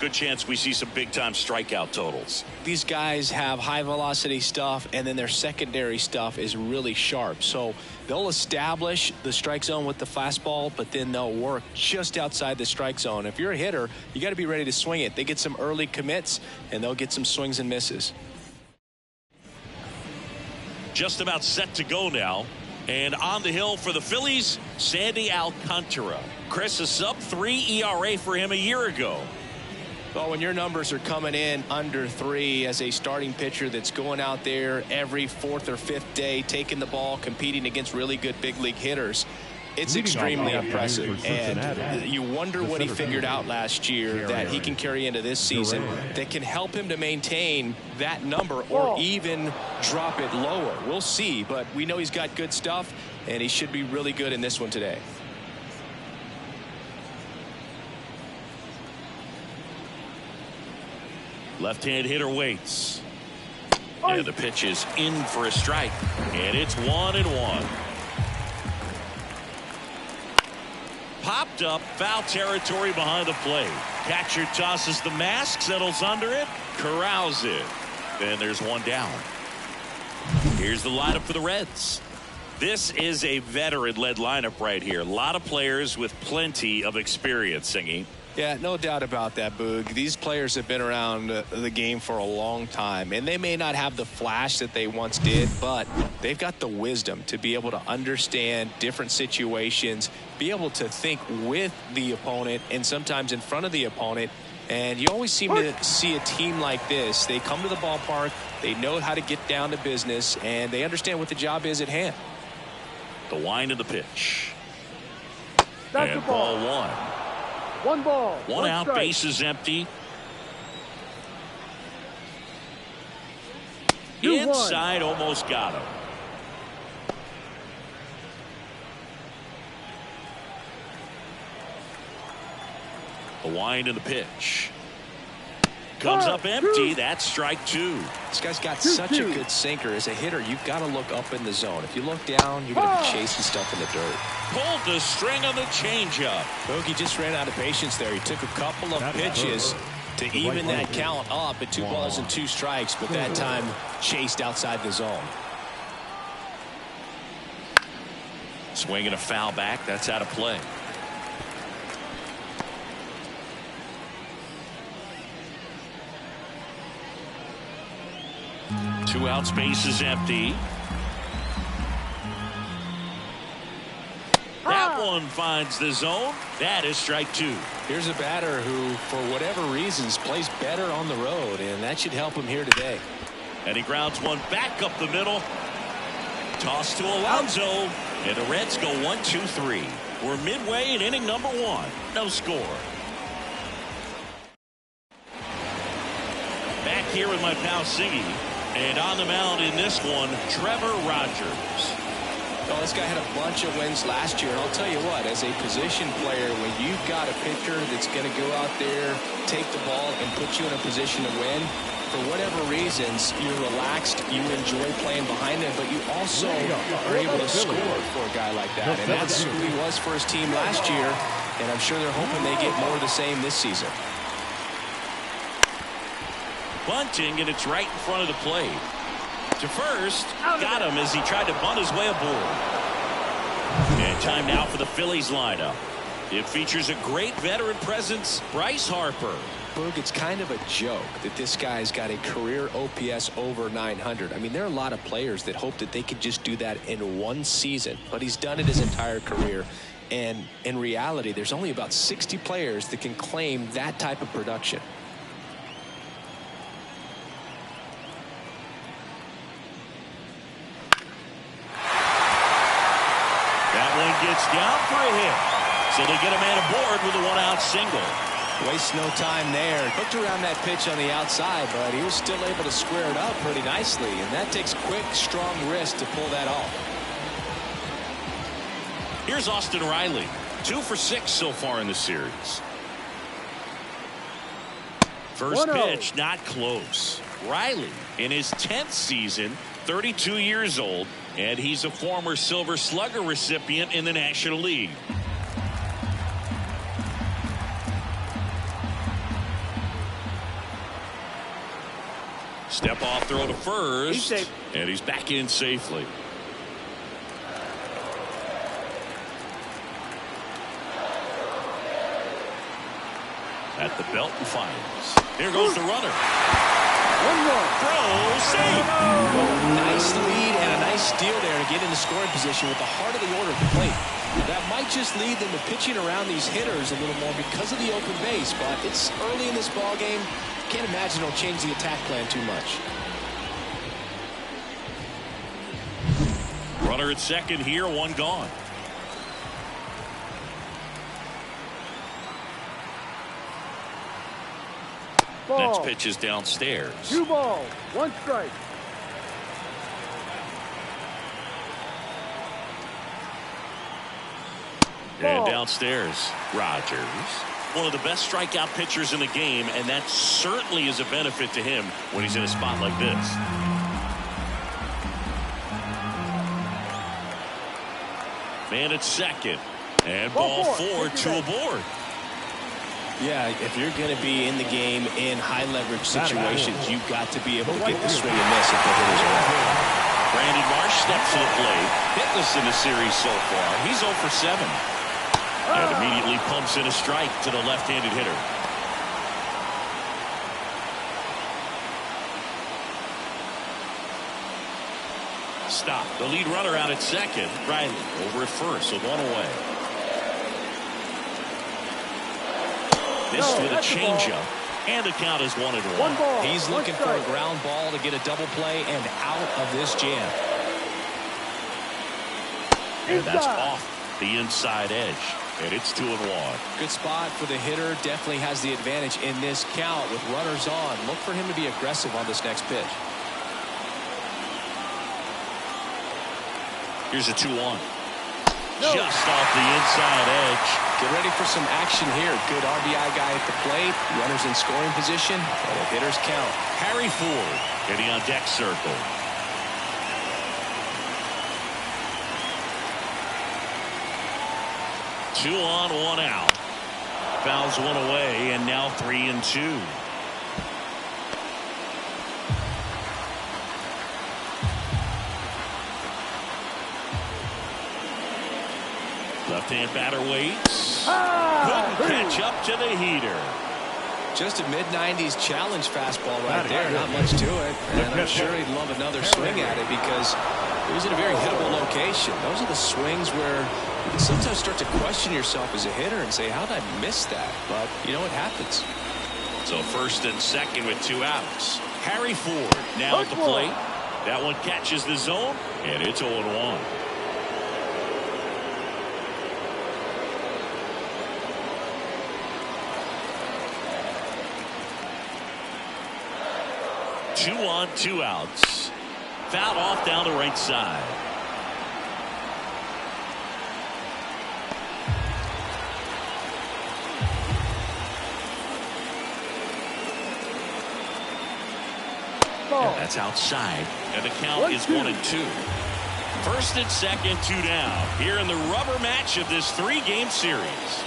good chance we see some big-time strikeout totals. These guys have high-velocity stuff, and then their secondary stuff is really sharp. So they'll establish the strike zone with the fastball, but then they'll work just outside the strike zone. If you're a hitter, you got to be ready to swing it. They get some early commits, and they'll get some swings and misses. Just about set to go now. And on the hill for the Phillies, Sandy Alcantara. Chris, a sub-3 ERA for him a year ago. Well, when your numbers are coming in under 3 as a starting pitcher that's going out there every 4th or 5th day, taking the ball, competing against really good big league hitters, it's extremely impressive. And you wonder what he figured out last year that he can carry into this season that can help him to maintain that number or even drop it lower. We'll see, but we know he's got good stuff, and he should be really good in this one today. Left-hand hitter waits. And the pitch is in for a strike. And it's 1-1. Popped up, foul territory behind the plate. Catcher tosses the mask, settles under it, corrals it. And there's one down. Here's the lineup for the Reds. This is a veteran-led lineup right here. A lot of players with plenty of experience, Singy. Yeah, no doubt about that, Boog. These players have been around the game for a long time, and they may not have the flash that they once did, but they've got the wisdom to be able to understand different situations, be able to think with the opponent and sometimes in front of the opponent. And you always seem to see a team like this. They come to the ballpark, they know how to get down to business, and they understand what the job is at hand. The wind of the pitch. That's and the ball. Ball 1. One ball. One out, strike. bases empty. 2-1. Inside, almost got him. The wind of the pitch. Comes up empty. That's strike 2. This guy's got such a good sinker. As a hitter, you've got to look up in the zone. If you look down, you're going to be chasing stuff in the dirt. Pulled the string on the changeup. Bogey just ran out of patience there. He took a couple of pitches to even that count up at 2 balls and 2 strikes, but that time chased outside the zone. Swinging a foul back. That's out of play. Two outs, bases empty. That one finds the zone. That is strike 2. Here's a batter who, for whatever reasons, plays better on the road, and that should help him here today. And he grounds one back up the middle. Toss to Alonso. And the Reds go 1-2-3. We're midway in inning number 1. No score. Back here with my pal Siggy. And on the mound in this one, Trevor Rogers. Well, this guy had a bunch of wins last year, and I'll tell you what, as a position player, when you've got a pitcher that's going to go out there, take the ball, and put you in a position to win, for whatever reasons, you're relaxed, you enjoy playing behind him, but you also are able to score for a guy like that. And that's who he was for his team last year, and I'm sure they're hoping they get more of the same this season. Bunting, and it's right in front of the plate. To first, got him as he tried to bunt his way aboard. And time now for the Phillies lineup. It features a great veteran presence, Bryce Harper. Boog, it's kind of a joke that this guy's got a career OPS over 900. I mean, there are a lot of players that hope that they could just do that in one season, but he's done it his entire career. And in reality, there's only about 60 players that can claim that type of production. Gets down for a hit. So they get a man aboard with a 1-out single. Waste no time there. Hooked around that pitch on the outside, but he was still able to square it up pretty nicely. And that takes quick, strong wrist to pull that off. Here's Austin Riley. 2 for 6 so far in the series. First pitch, not close. Riley in his 10th season, 32 years old, and he's a former Silver Slugger recipient in the National League. Step off throw to first. He's safe. And he's back in safely. At the belt and fires. Here goes the runner. 1-1. Throw, save. Nice lead and a nice steal there to get into scoring position with the heart of the order at the plate. That might just lead them to pitching around these hitters a little more because of the open base, but it's early in this ball game. Can't imagine it'll change the attack plan too much. Runner at second here, one gone. Ball. Next pitch is downstairs. 2 balls, 1 strike. And downstairs, Rogers. One of the best strikeout pitchers in the game, and that certainly is a benefit to him when he's in a spot like this. Man at second. And ball 4, 2 aboard. Yeah, if you're going to be in the game in high leverage situations, you've got to be able to get the swing and miss if the hitters are out. Brandon Marsh steps to the plate. Hitless in the series so far. He's 0 for 7. And immediately pumps in a strike to the left-handed hitter. Stop. The lead runner out at second. Riley over at first with 1 away. Missed with a changeup. And the count is 1-1. 1 ball. He's looking for a ground ball to get a double play and out of this jam. And that's off the inside edge. And it's 2-1. Good spot for the hitter. Definitely has the advantage in this count with runners on. Look for him to be aggressive on this next pitch. Here's a 2-1. Just off the inside edge. Get ready for some action here. Good RBI guy at the plate. Runners in scoring position. And the hitters count. Harry Ford getting on deck circle. Two on, 1 out. Fouls 1 away, and now 3-2. Left-hand batter waits. Couldn't catch up to the heater. Just a mid-90s challenge fastball right there. Not much to it. And I'm sure he'd love another swing at it because it was in a very hittable location. Those are the swings where you can sometimes start to question yourself as a hitter and say, how did I miss that? But, you know, it happens. So first and second with 2 outs. Harry Ford now at the plate. That one catches the zone, and it's 0-1. Two on, 2 outs. Fouled off down the right side. And that's outside. And the count is 1-2. First and second, 2 down. Here in the rubber match of this 3-game series.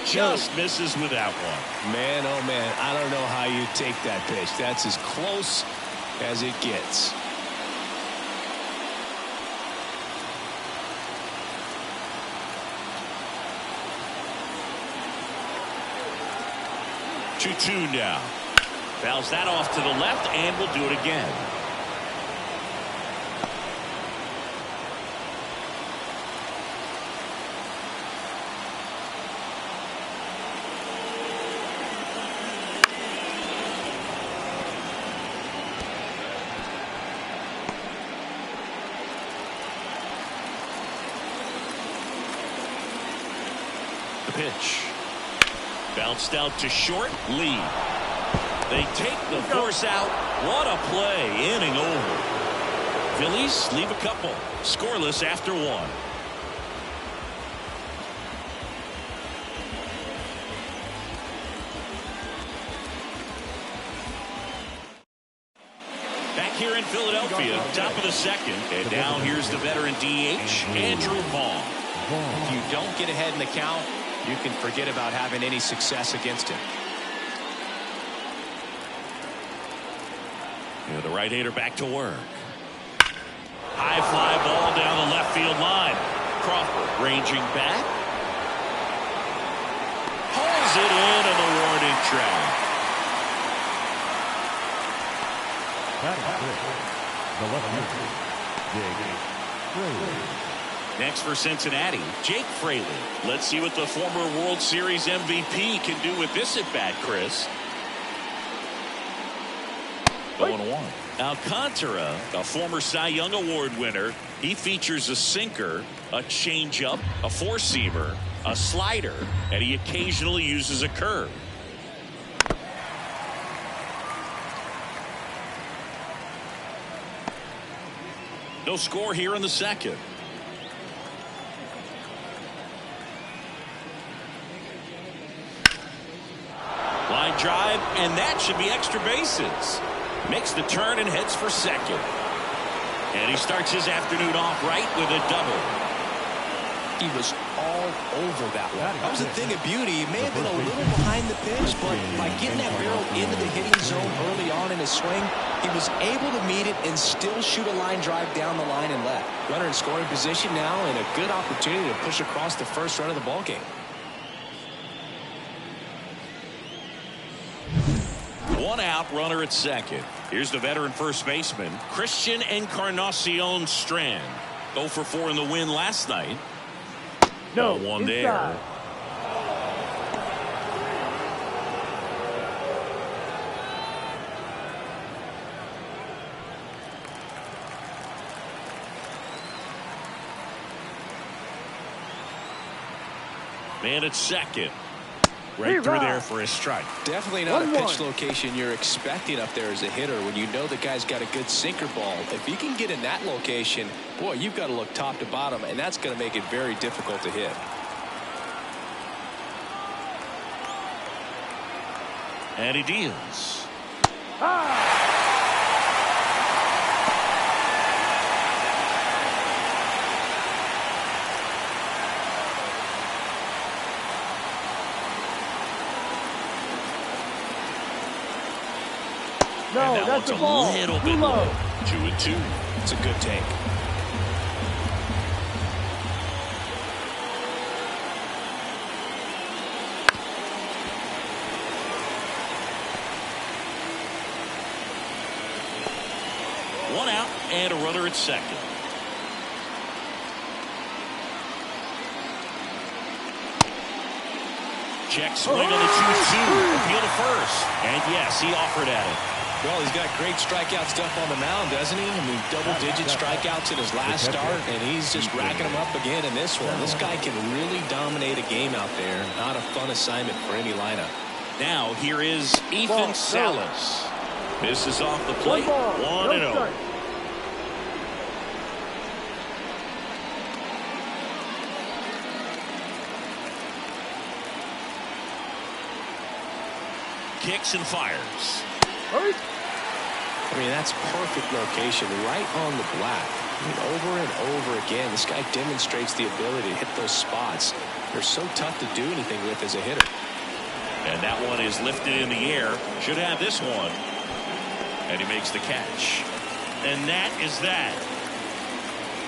Just misses with that one. Man, oh man, I don't know how you take that pitch. That's as close as it gets. Two now. Fouls that off to the left and will do it again. The pitch. Bounced out to short. Lee. They take the force out. What a play. Inning over. Phillies leave a couple. Scoreless after 1. Back here in Philadelphia, top of the second. And now here's the veteran DH, Andrew Vaughn. If you don't get ahead in the count, you can forget about having any success against him. And the right-hander back to work. High fly ball down the left field line. Crawford ranging back. Pulls it in on the warning track. The left fielder, Jake Fraley. Next for Cincinnati, Jake Fraley. Let's see what the former World Series MVP can do with this at bat, Chris. 0-1. Alcantara, a former Cy Young Award winner, he features a sinker, a changeup, a four-seamer, a slider, and he occasionally uses a curve. No score here in the second. Line drive, and that should be extra bases. Makes the turn and heads for second. And he starts his afternoon off right with a double. He was all over that one. That was a thing of beauty. He may have been a little behind the pitch, but by getting that barrel into the hitting zone early on in his swing, he was able to meet it and still shoot a line drive down the line and left. Runner in scoring position now, and a good opportunity to push across the first run of the ballgame. One out, runner at second. Here's the veteran first baseman, Christian Encarnacion Strand. 0 for 4 in the win last night. No, one inside. there. Man at second. Right through there for a strike. Definitely not a pitch location you're expecting up there as a hitter when you know the guy's got a good sinker ball. If you can get in that location, boy, you've got to look top to bottom, and that's going to make it very difficult to hit. And he deals. No, and that that's one's a ball. a little bit low. 2-2. It's a good take. One out and a runner at second. Check swing on the 2-2. Appeal to first. And yes, he offered at it. Well, he's got great strikeout stuff on the mound, doesn't he? I mean, double-digit strikeouts in his last start, and he's just racking them up again in this one. This guy can really dominate a game out there. Not a fun assignment for any lineup. Now, here is Ethan Salas. This is off the plate. 1-0. Kicks and fires. I mean, that's perfect location, right on the black. I mean, over and over again, this guy demonstrates the ability to hit those spots. They're so tough to do anything with as a hitter. And that one is lifted in the air. Should have this one. And he makes the catch. And that is that.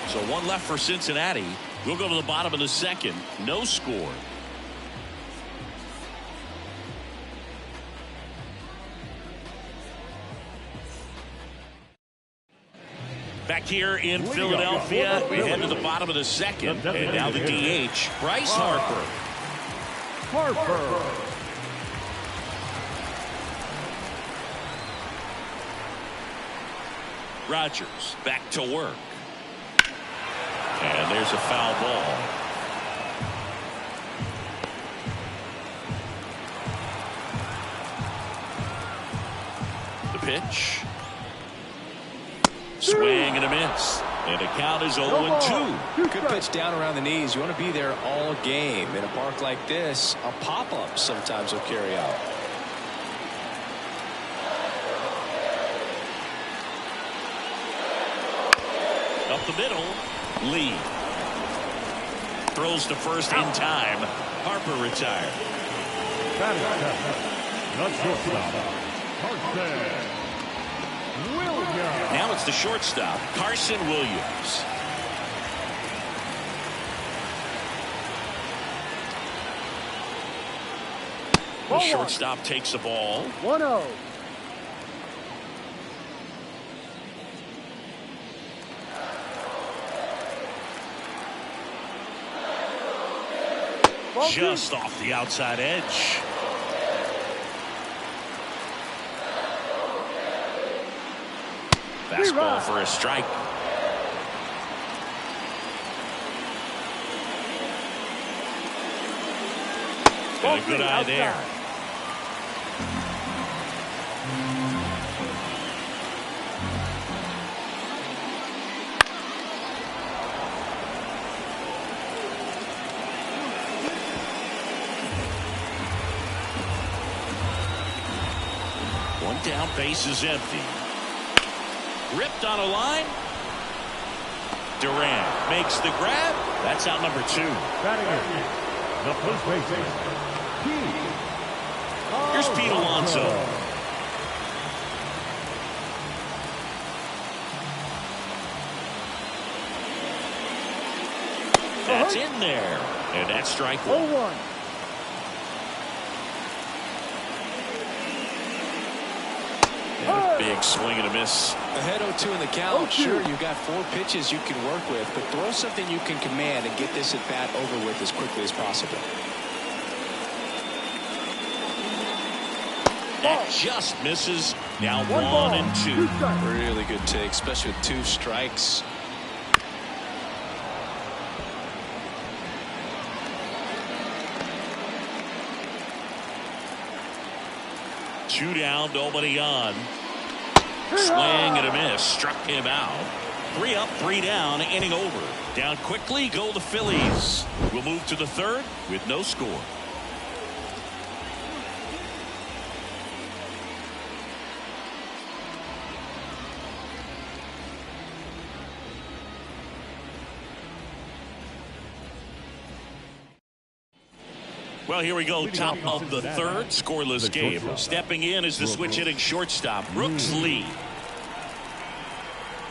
So one left for Cincinnati. We'll go to the bottom of the second. No score. Back here in Philadelphia, we head to the bottom of the second. And now the DH, Bryce Harper. Rogers back to work. And there's a foul ball. The pitch. Swing and a miss. And the count is 0-2. Good pitch down around the knees. You want to be there all game. In a park like this, a pop-up sometimes will carry out. Up the middle. Lee. Throws to first in time. Harper retired. Not shortstop. Harper. Williams. Now it's the shortstop, Carson Williams. The shortstop takes the ball. 1-0. Just off the outside edge. Fastball for a strike. Got a good eye there. One down, base is empty. Ripped on a line. Durant makes the grab. That's out number 2. Batting in, the first baseman, Pete. Here's Pete Alonso. That's in there. And that's strike 1. 0-1. And a big swing and a miss. Ahead 0-2 in the count. Sure, you've got 4 pitches you can work with, but throw something you can command and get this at bat over with as quickly as possible. That just misses. Now 1 and 2. Really good take, especially with 2 strikes. Two down, nobody on. Swing and a miss. Struck him out. 3 up, 3 down, inning over. Down quickly go the Phillies. We'll move to the 3rd with no score. Well, here we go. Top of the 3rd, scoreless game. Stepping in is the switch hitting shortstop, Brooks Lee.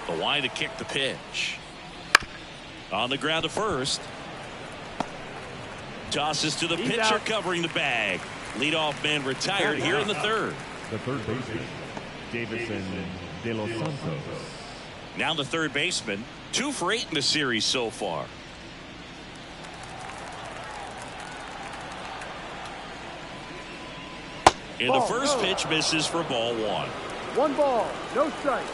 The line to kick the pitch. On the ground to first. Tosses to the pitcher covering the bag. Leadoff man retired here in the 3rd. The third baseman, Davison De Los Santos. Now the 3rd baseman. 2 for 8 in the series so far. And the first pitch misses for ball 1. 1 ball, no strike.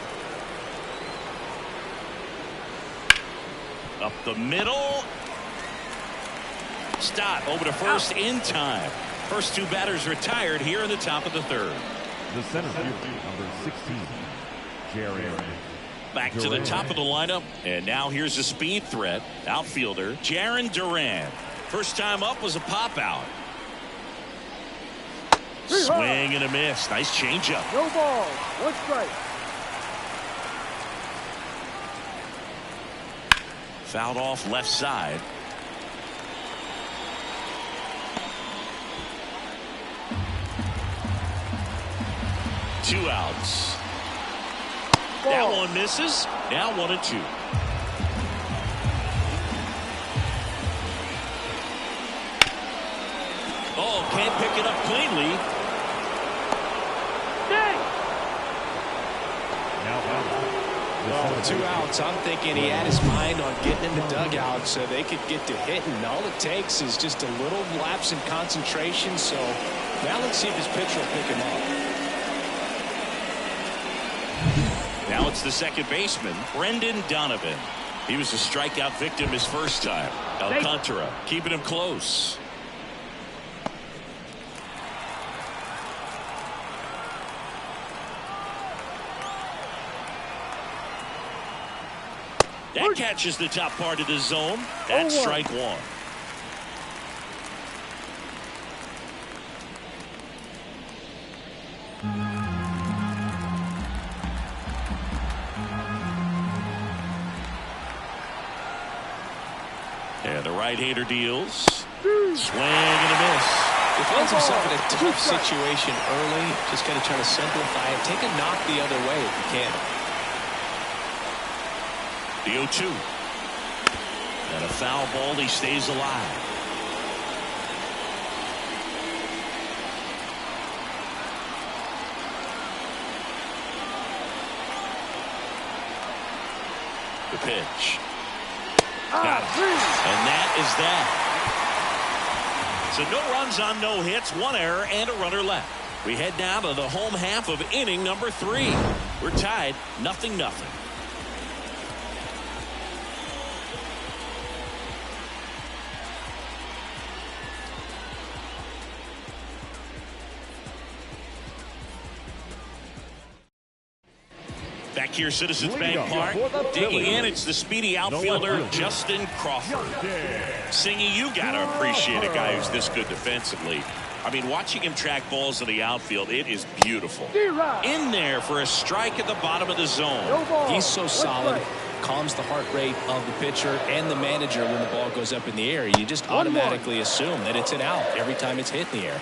Up the middle. Stott over to first in time. First 2 batters retired here in the top of the 3rd. The center fielder, number 16, Jerry. Back to the top of the lineup. And now here's a speed threat. Outfielder Jarren Duran. First time up was a pop out. Swing and a miss. Nice changeup. No ball, 1 strike. Fouled off left side. Two outs. Ball. That one misses. Now 1 and 2. Oh, can't pick it up cleanly. Well, 2 outs. I'm thinking he had his mind on getting in the dugout so they could get to hitting. All it takes is just a little lapse in concentration. So now let's see if his pitcher will pick him up. Now it's the 2nd baseman, Brendan Donovan. He was a strikeout victim his first time. Alcantara keeping him close. That catches the top part of the zone. That's strike 1. And the right-hander deals. Swing and a miss. He finds himself in a tough situation early. Just got to try to simplify it. Take a knock the other way if you can. The 0-2. And a foul ball. He stays alive. The pitch. Got it. And that is that. So no runs on no hits, one error, and a runner left. We head now to the home half of inning number 3. We're tied 0-0. Back here, Citizens Bank Park. Digging in, it's the speedy outfielder, Justin Crawford. Singy, you got to appreciate a guy who's this good defensively. I mean, watching him track balls in the outfield, it is beautiful. In there for a strike at the bottom of the zone. He's so solid. Calms the heart rate of the pitcher and the manager when the ball goes up in the air. You just automatically assume that it's an out every time it's hit in the air.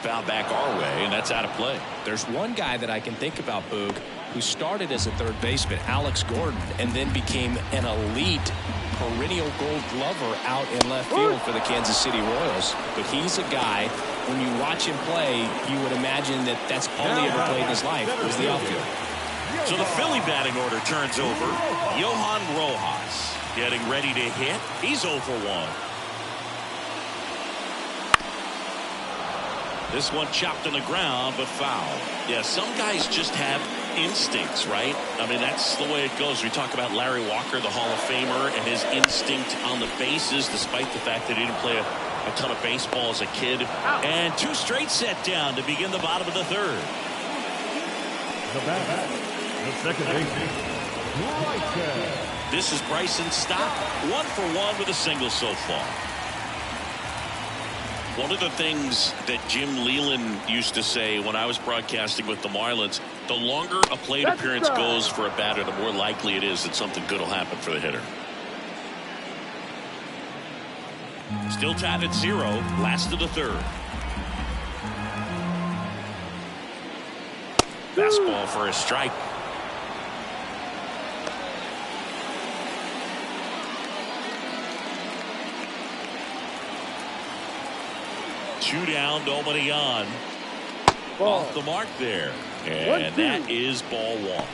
Foul back our way, and that's out of play. There's one guy that I can think about, Boog, who started as a third baseman, Alex Gordon, and then became an elite perennial Gold Glover out in left field for the Kansas City Royals. But he's a guy, when you watch him play, you would imagine that that's all he ever played in his life was the outfield. So the Philly batting order turns over. Johan Rojas getting ready to hit. He's 0 for 1. This one chopped on the ground, but foul. Yeah, some guys just have instincts, right? I mean, that's the way it goes. We talk about Larry Walker, the Hall of Famer, and his instinct on the bases, despite the fact that he didn't play a ton of baseball as a kid. And 2 straight set down to begin the bottom of the 3rd. The second baseman. This is Bryson Stott, 1 for 1 with a single so far. One of the things that Jim Leland used to say when I was broadcasting with the Marlins, the longer a plate appearance goes for a batter, the more likely it is that something good will happen for the hitter. Still tied at 0, last of the 3rd. Fastball for a strike. Two down, nobody on. Off the mark there. And that is ball 1.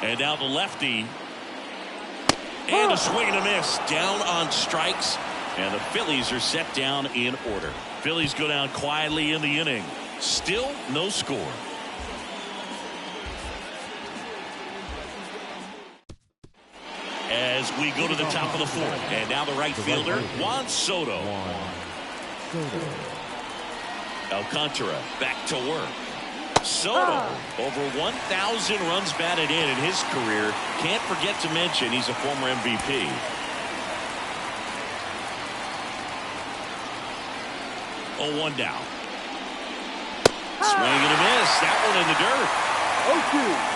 And now the lefty. And a swing and a miss. Down on strikes. And the Phillies are set down in order. Phillies go down quietly in the inning. Still no score. As we go to the top of the 4th. And now the right fielder, Juan Soto. Alcantara back to work. Soto, over 1,000 runs batted in his career. Can't forget to mention he's a former MVP. Oh, 1 down. Swing and a miss. That one in the dirt. 0-2.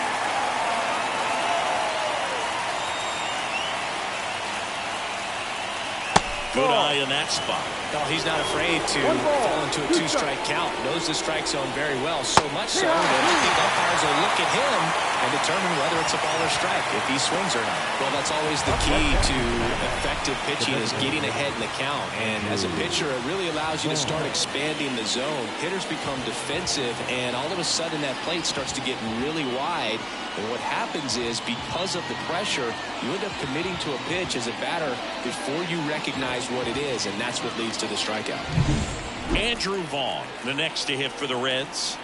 Good eye in that spot. No, he's not afraid to fall into a 2-strike count. Knows the strike zone very well, so much so that I think umpires will look at him and determine whether it's a ball or strike, if he swings or not. Well, that's always the key to effective pitching, is getting ahead in the count. And as a pitcher, it really allows you to start expanding the zone. Hitters become defensive, and all of a sudden that plate starts to get really wide. And what happens is, because of the pressure, you end up committing to a pitch as a batter before you recognize what it is, and that's what leads to the strikeout. Andrew Vaughn, the next to hit for the Reds.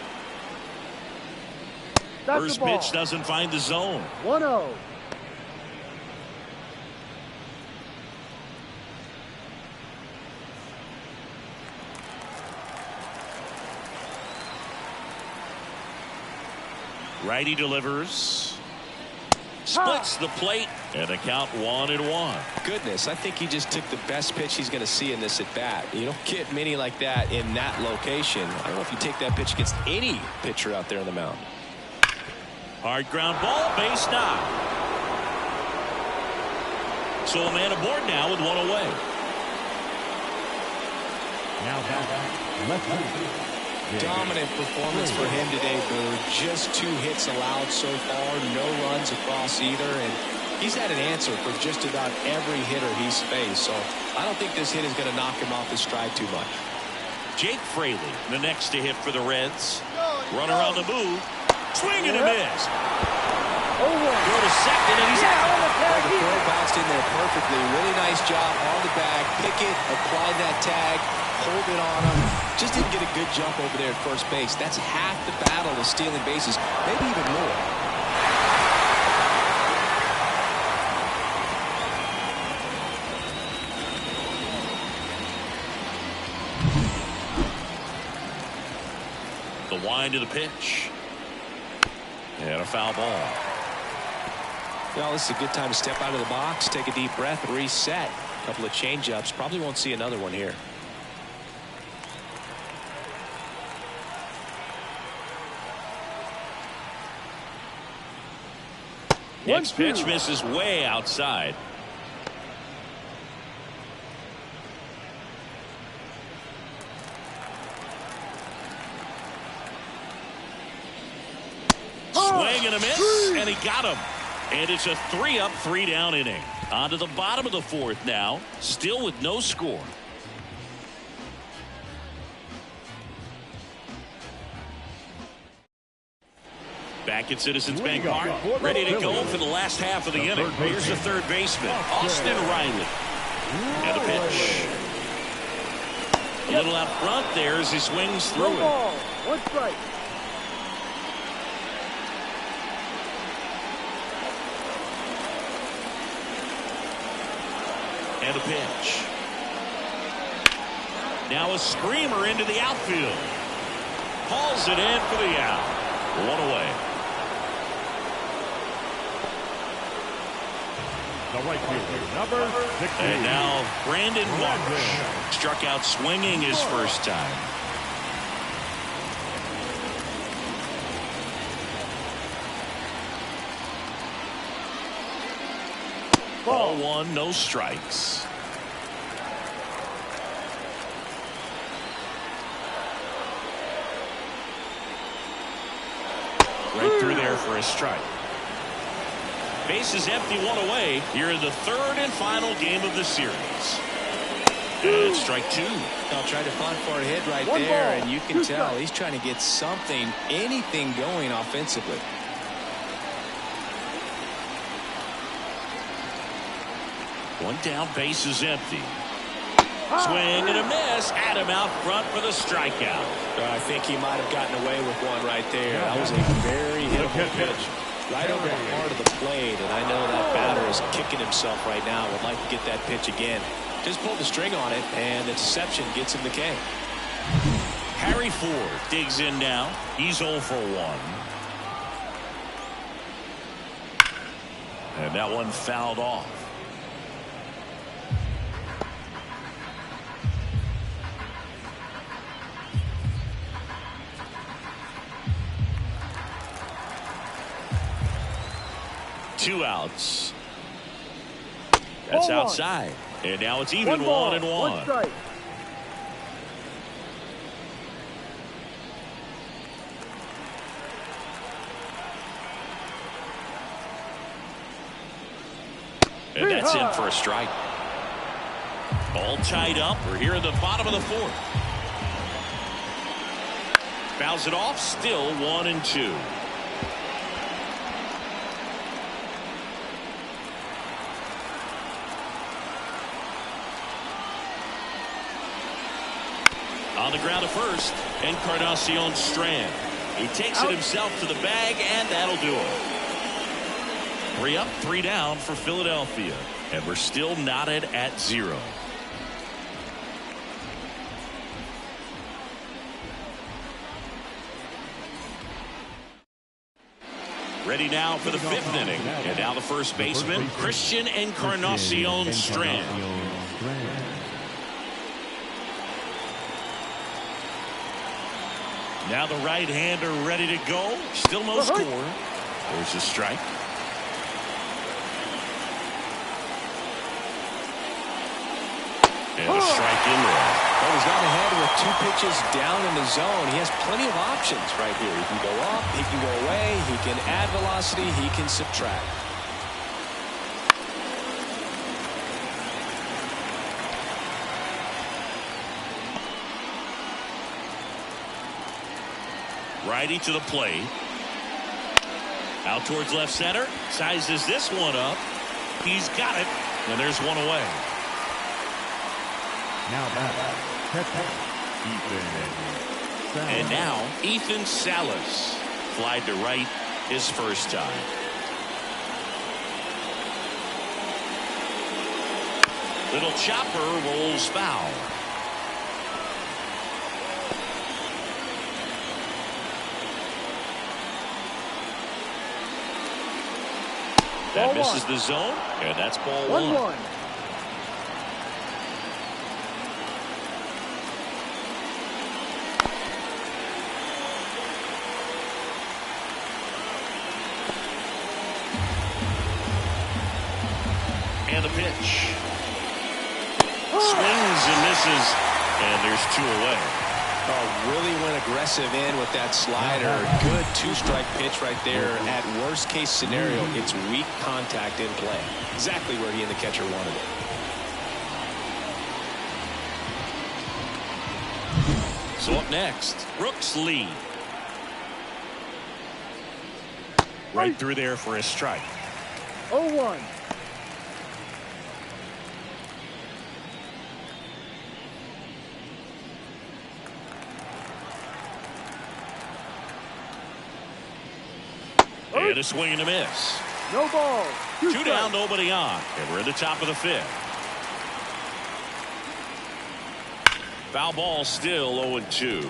First pitch doesn't find the zone. 1-0. Righty delivers. Splits the plate, and a count 1-1. Goodness, I think he just took the best pitch he's going to see in this at bat. You don't get many like that in that location. I don't know if you take that pitch against any pitcher out there on the mound. Hard ground ball, base knock. So a man aboard now with one away. Now back, left field. Dominant performance for him today, Boo. Just 2 hits allowed so far, no runs across either, and he's had an answer for just about every hitter he's faced, so I don't think this hit is going to knock him off his stride too much. Jake Fraley, the next to hit for the Reds. Runner on the move. Swing and a miss. Go to second, and he's out. Well, the throw bounced in there perfectly. Really nice job on the bag. Pick it, apply that tag, hold it on him. Just didn't get a good jump over there at first base. That's half the battle of stealing bases, maybe even more. The wind of the pitch. And a foul ball. Well, this is a good time to step out of the box, take a deep breath, reset. A couple of change-ups. Probably won't see another one here. Next pitch misses way outside. Swing and a miss, and he got him. And it's a 3-up, 3-down inning. On to the bottom of the 4th now, still with no score. Back at Citizens Bank Park, ready to go for the last half of the inning. Here's the third baseman, Austin Riley. And a pitch. A little out front there as he swings through it. 1 strike. And a pitch. Now a screamer into the outfield. Hauls it in for the out. 1 away. The right fielder, number 16. And now Brandon Marsh struck out swinging his first time. Ball 1, no strikes. Right through there for a strike. Base is empty, 1 away here in the 3rd and final game of the series. And strike 2. I'll try to punt for a hit right there, and you can tell he's trying to get something, anything going offensively. One down, base is empty. Swing and a miss. Adam out front for the strikeout. I think he might have gotten away with one right there. That was a very hittable pitch. Right over the heart of the plate, and I know that batter is kicking himself right now. Would like to get that pitch again. Just pulled the string on it, and the deception gets him the K. Harry Ford digs in now. He's 0 for 1. And that one fouled off. Two outs. That's outside. And now it's even 1-1. 1 strike. And that's in for a strike. All tied up. We're here at the bottom of the 4th. Fouls it off. Still 1-2. On the ground at first, Encarnacion Strand. He takes it himself to the bag, and that'll do it. 3 up, 3 down for Philadelphia, and we're still knotted at 0. Ready now for the 5th inning. And now the first baseman, Christian Encarnacion Strand. Now the right-hander ready to go. Still no score. There's a strike. And a strike in there. Well, he's got ahead with 2 pitches down in the zone. He has plenty of options right here. He can go up, he can go away, he can add velocity, he can subtract. Righty to the plate. Out towards left center. Sizes this one up. He's got it. And there's one away. Now back. And now Ethan Salas. Flied to right his first time. Little chopper rolls foul. That misses the zone, and that's ball 1. And the pitch. Swings and misses, and there's 2 away. Oh, really went aggressive in with that slider. Good 2-strike pitch right there. At worst case scenario, it's weak contact in play. Exactly where he and the catcher wanted it. So up next, Brooks Lee. Right through there for a strike. 0-1. And a swing and a miss. No ball. 2 down, nobody on. And we're in the top of the 5th. Foul ball still 0-2.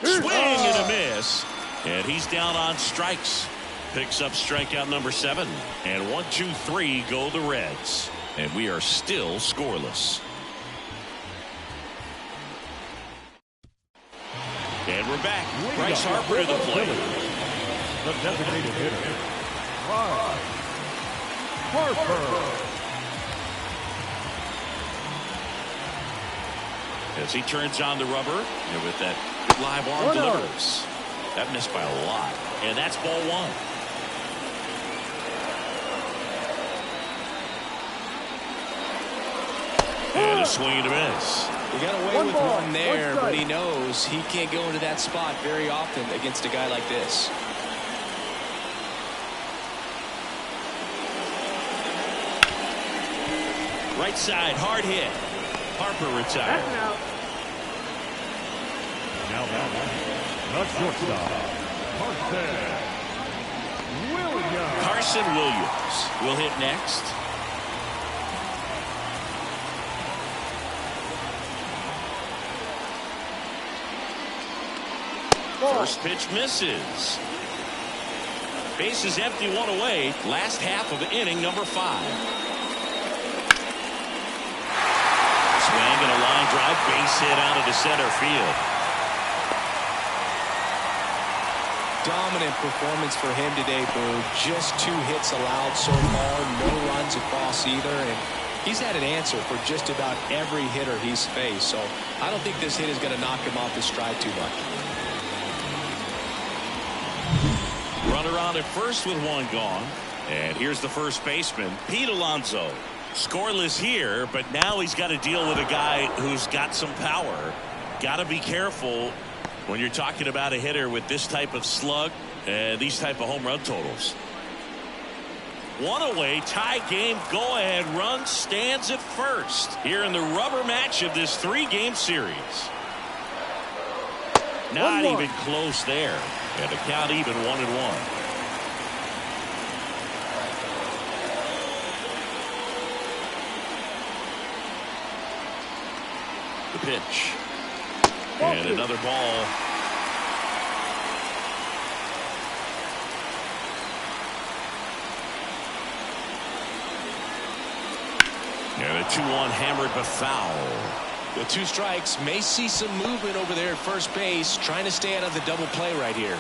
Swing and a miss. And he's down on strikes. Picks up strikeout number 7. And 1, 2, 3 go the Reds. And we are still scoreless. And we're back. Bryce Harper to the plate. The designated hitter, Bryce Harper. As he turns on the rubber, and with that live arm delivers. That missed by a lot. And that's ball 1. And a swing and a miss. He got away with one there, but he knows he can't go into that spot very often against a guy like this. Right side, hard hit. Harper retired. Now back, the shortstop, Carson Williams will hit next. First pitch misses. Base is empty, 1 away. Last half of inning number 5. Swing and a line drive, base hit out of the center field. Dominant performance for him today, Boo. Just 2 hits allowed so far, no runs across either, and he's had an answer for just about every hitter he's faced. So I don't think this hit is going to knock him off his stride too much. Runner on at first with 1 gone. And here's the first baseman, Pete Alonso. Scoreless here, but now he's got to deal with a guy who's got some power. Got to be careful when you're talking about a hitter with this type of slug and these type of home run totals. 1 away, tie game, go ahead run stands at first here in the rubber match of this 3-game series. Not even close there. And the count even 1-1. The pitch. And another ball. And a 2-1 hammered but foul. With 2 strikes, may see some movement over there at first base, trying to stay out of the double play right here.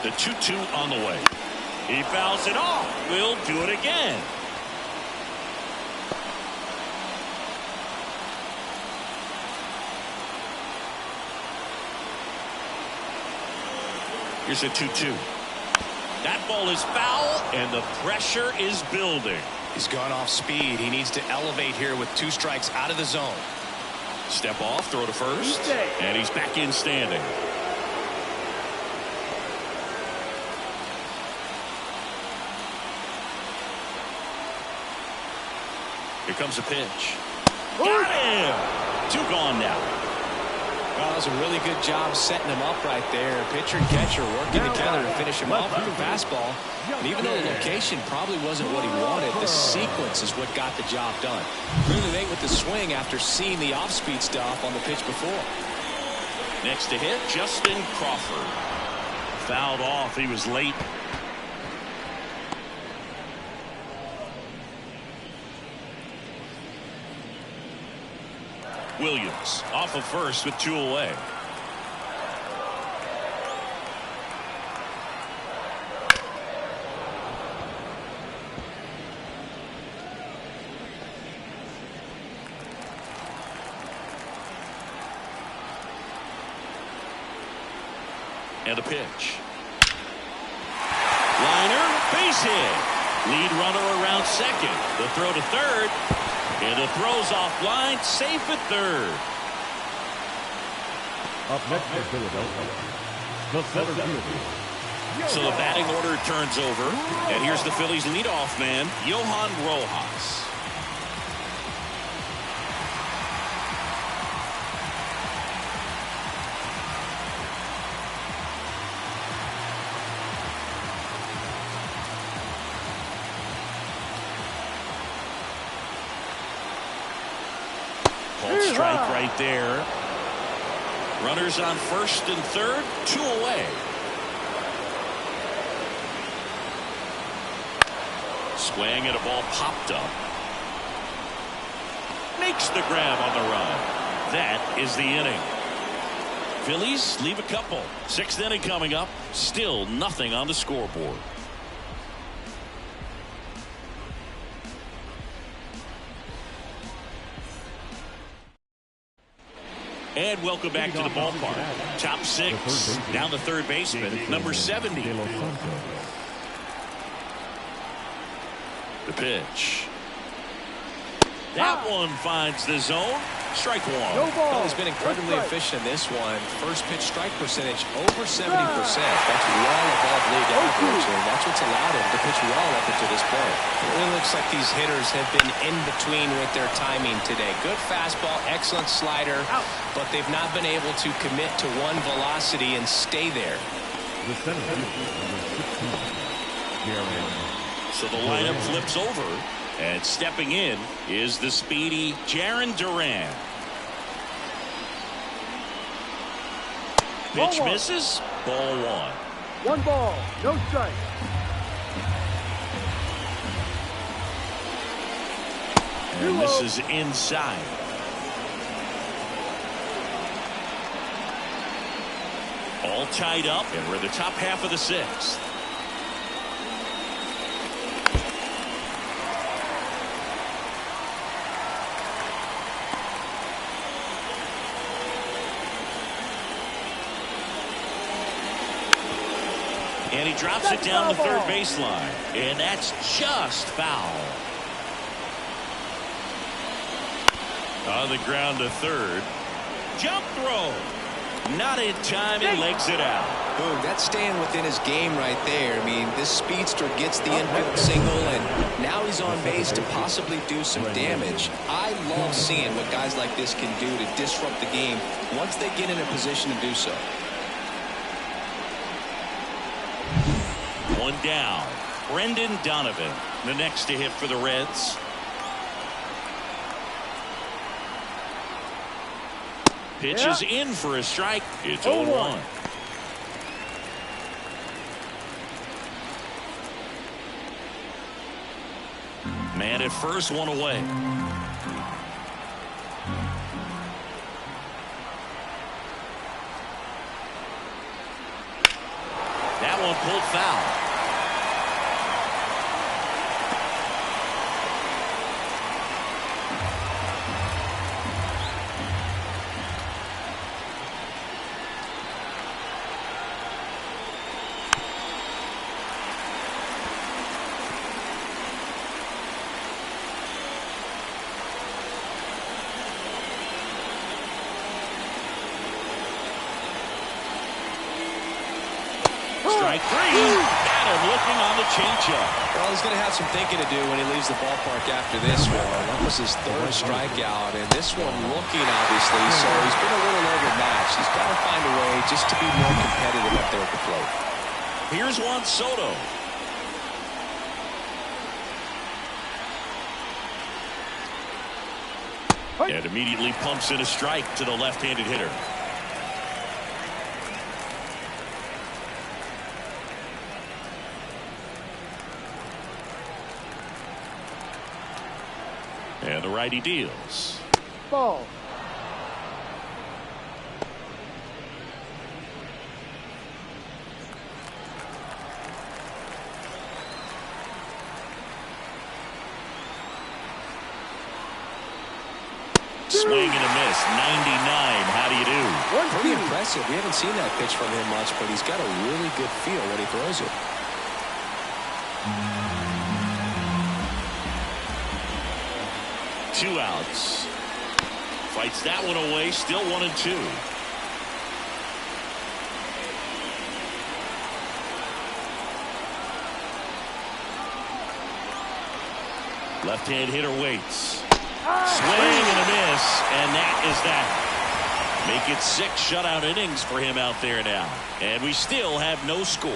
The 2-2 on the way. He fouls it off. We'll do it again. Here's a 2-2. That ball is foul, and the pressure is building. He's gone off speed. He needs to elevate here with 2 strikes out of the zone. Step off, throw to first, and he's back in standing. Here comes a pitch. Got him! 2 gone now. Well, that was a really good job setting him up right there. Pitcher and catcher working together to finish him off with a fastball. And even though the location probably wasn't what he wanted, the sequence is what got the job done. Really late with the swing after seeing the off-speed stuff on the pitch before. Next to hit, Justin Crawford. Fouled off. He was late. Williams off of first with 2 away. And a pitch. Liner, base hit. Lead runner around second. The throw to third. And the throw's offline, safe at third. Up next for Philadelphia, the center fielder. So the batting order turns over, and here's the Phillies leadoff man, Johan Rojas. Strike right there. Runners on first and third, 2 away. Swing and a ball popped up. Makes the grab on the run. That is the inning. Phillies leave a couple. 6th inning coming up. Still nothing on the scoreboard. And welcome back to the ballpark. Top 6. Down the third baseman, number 70. The pitch. That one finds the zone. Strike 1. Well, he's been incredibly efficient in this one. First pitch strike percentage over 70%. That's well above league average, and that's what's allowed him to pitch well up until this point. It really looks like these hitters have been in between with their timing today. Good fastball, excellent slider, but they've not been able to commit to one velocity and stay there. The center fielder, number 16, So the lineup flips over. And stepping in is the speedy Jarren Duran. Pitch misses. Ball 1. 1 ball, no strike. And this is inside. All tied up, and we're in the top half of the 6th. And he drops it down the third baseline. And that's just foul. On the ground to third. Jump throw. Not in time. He legs it out. Boom, that's staying within his game right there. I mean, this speedster gets the infield single, and now he's on base to possibly do some damage. I love seeing what guys like this can do to disrupt the game once they get in a position to do so. 1 down. Brendan Donovan, the next to hit for the Reds. Pitch is in for a strike. It's 0-1. Man at first, one away. That one pulled foul. Strike three. Got him looking on the changeup. Well, he's going to have some thinking to do when he leaves the ballpark after this one. That was his third strikeout, and this one looking, obviously, so he's been a little overmatched. He's got to find a way just to be more competitive up there at the plate. Here's Juan Soto. And immediately pumps in a strike to the left-handed hitter. And the righty deals. Ball. Swing and a miss. 99. How do you do? Pretty impressive. We haven't seen that pitch from him much, but he's got a really good feel when he throws it. Two outs. Fights that one away. Still 1-2. Left-hand hitter waits. Swing and a miss, and that is that. Make it 6 shutout innings for him out there now. And we still have no score.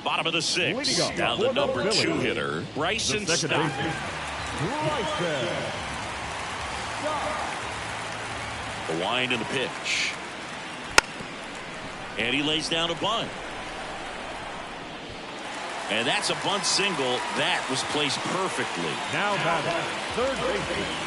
Bottom of the 6th. Now the number 2 hitter, Bryson Stott. The wind and the pitch. And he lays down a bunt. And that's a bunt single that was placed perfectly. Now batting, third baseman.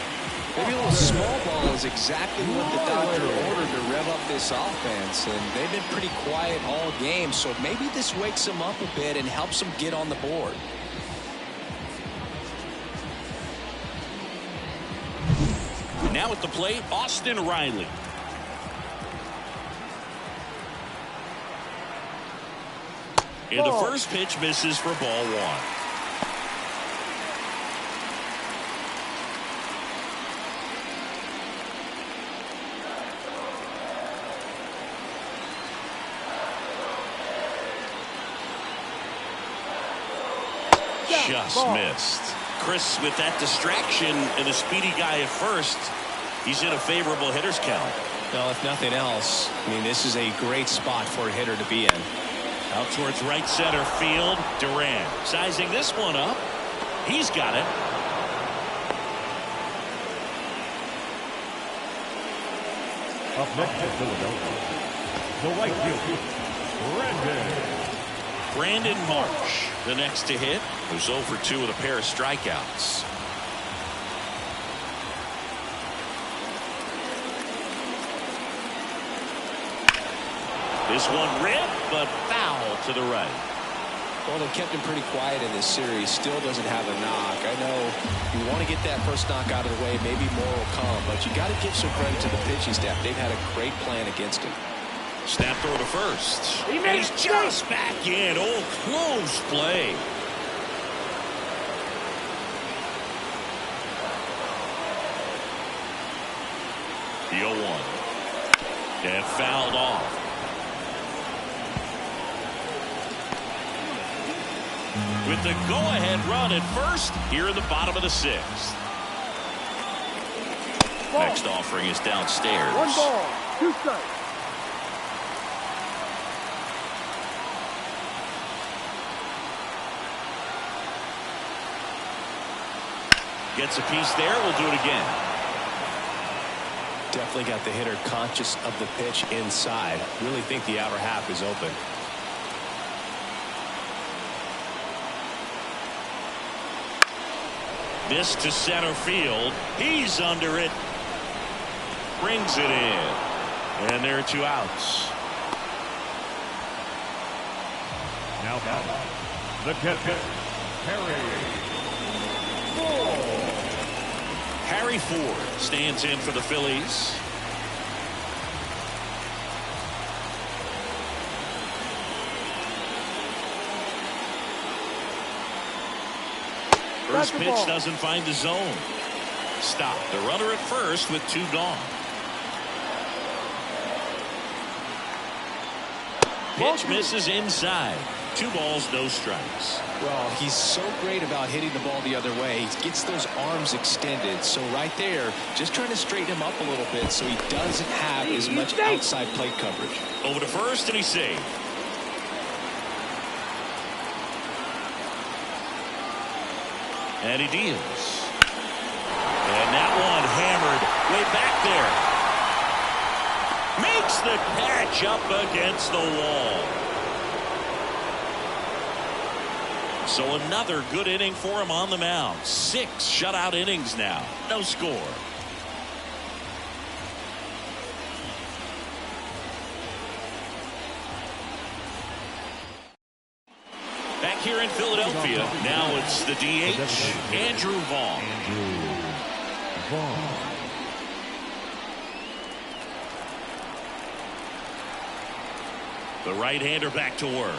Maybe a little small ball is exactly what the doctor ordered to rev up this offense, and they've been pretty quiet all game, so maybe this wakes them up a bit and helps them get on the board. Now at the plate, Austin Riley. And the first pitch misses for ball 1. Just missed. Chris, with that distraction and a speedy guy at first, he's in a favorable hitter's count. Well, if nothing else, I mean, this is a great spot for a hitter to be in. Out towards right center field, Durant sizing this one up. He's got it. Up next to Philadelphia, the right fielder, Brandon Marsh, the next to hit, who's 0 for 2 with a pair of strikeouts. This one ripped, but foul to the right. Well, they've kept him pretty quiet in this series. Still doesn't have a knock. I know you want to get that first knock out of the way. Maybe more will come, but you got to give some credit to the pitching staff. They've had a great plan against him. Snap throw to first. And he's just back in. Oh, close play. The 0-1. And fouled off. With the go-ahead run at first here in the bottom of the 6th. Next offering is downstairs. 1 ball, 2 strikes. Gets a piece there. We'll do it again. Definitely got the hitter conscious of the pitch inside. Really think the outer half is open. This to center field. He's under it. Brings it in. And there are 2 outs. Now, the catcher, Harry Ford stands in for the Phillies. First pitch doesn't find the zone. Stop. The runner at first with 2 gone. Pitch misses inside. 2 balls, no strikes. Well, he's so great about hitting the ball the other way. He gets those arms extended. So right there, just trying to straighten him up a little bit so he doesn't have as much outside plate coverage. Over to first, and he's saved. And he deals. And that one hammered way back there. Makes the catch up against the wall. So another good inning for him on the mound. 6 shutout innings now. No score. Back here in Philadelphia, now it's the DH, Andrew Vaughn. The right-hander back to work.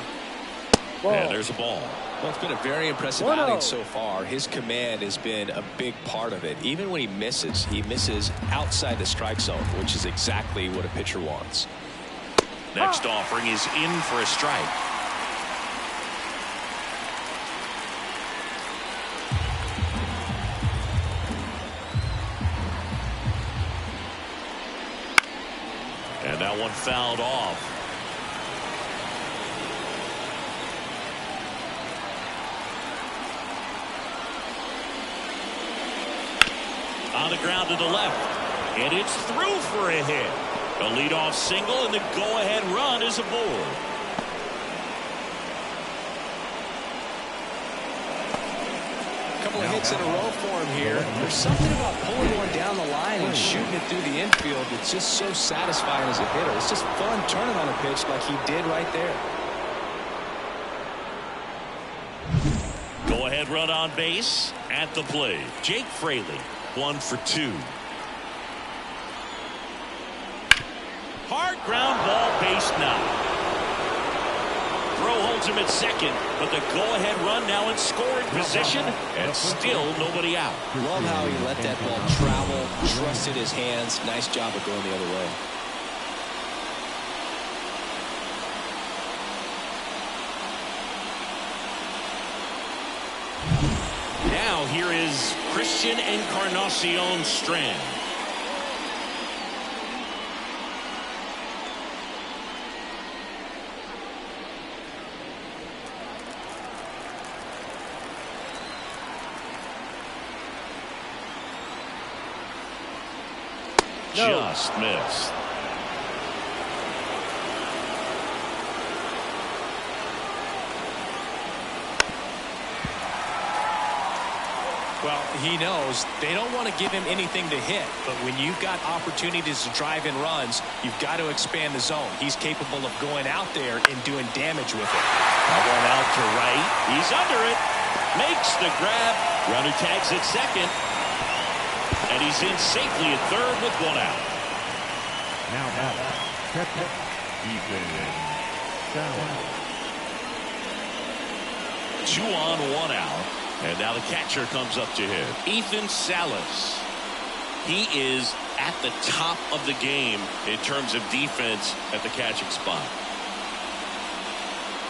And there's a ball. Well, it's been a very impressive outing so far. His command has been a big part of it. Even when he misses outside the strike zone, which is exactly what a pitcher wants. Next offering is in for a strike. And that one fouled off. On the ground to the left, and it's through for a hit. A leadoff single, and the go-ahead run is aboard. A couple of hits in a row for him here. There's something about pulling one down the line and shooting it through the infield that's just so satisfying as a hitter. It's just fun turning on a pitch like he did right there. Go-ahead run on base at the plate. Jake Fraley. 1 for 2. Hard ground ball, base knock. Throw holds him at second, but the go-ahead run now in scoring position, and still nobody out. Love how he let that ball travel, trusted his hands. Nice job of going the other way. Now here is Christian Encarnacion Strand. Just missed. Well, he knows they don't want to give him anything to hit, but when you've got opportunities to drive in runs, you've got to expand the zone. He's capable of going out there and doing damage with it. That one out to right. He's under it. Makes the grab. Runner tags at second. And he's in safely at third with 1 out. Now Ethan Salas. 2 on, 1 out. And now the catcher comes up to hit. Ethan Salas. He is at the top of the game in terms of defense at the catching spot.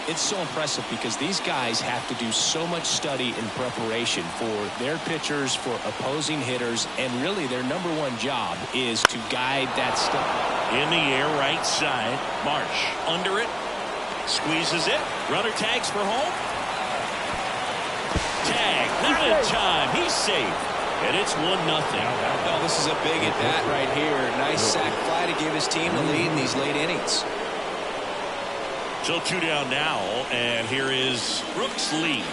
It's so impressive because these guys have to do so much study and preparation for their pitchers, for opposing hitters, and really their #1 job is to guide that stuff. In the air, right side. Marsh under it. Squeezes it. Runner tags for home. Tag. Not in time. He's safe. And it's 1-0. Well, this is a big at-bat right here. Nice sac fly to give his team the lead in these late innings. So 2 down now, and here is Brooks Lee.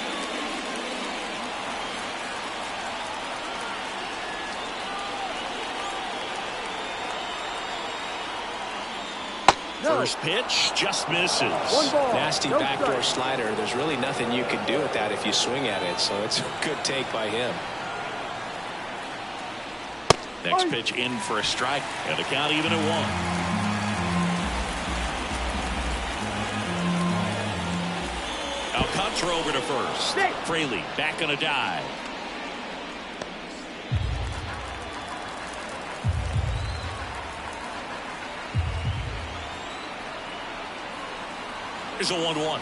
First pitch just misses. Nasty backdoor slider. There's really nothing you can do with that if you swing at it, so it's a good take by him. Next pitch in for a strike, and the count even at 1. Alcantara over to first. Fraley back on a dive. Here's a 1-1.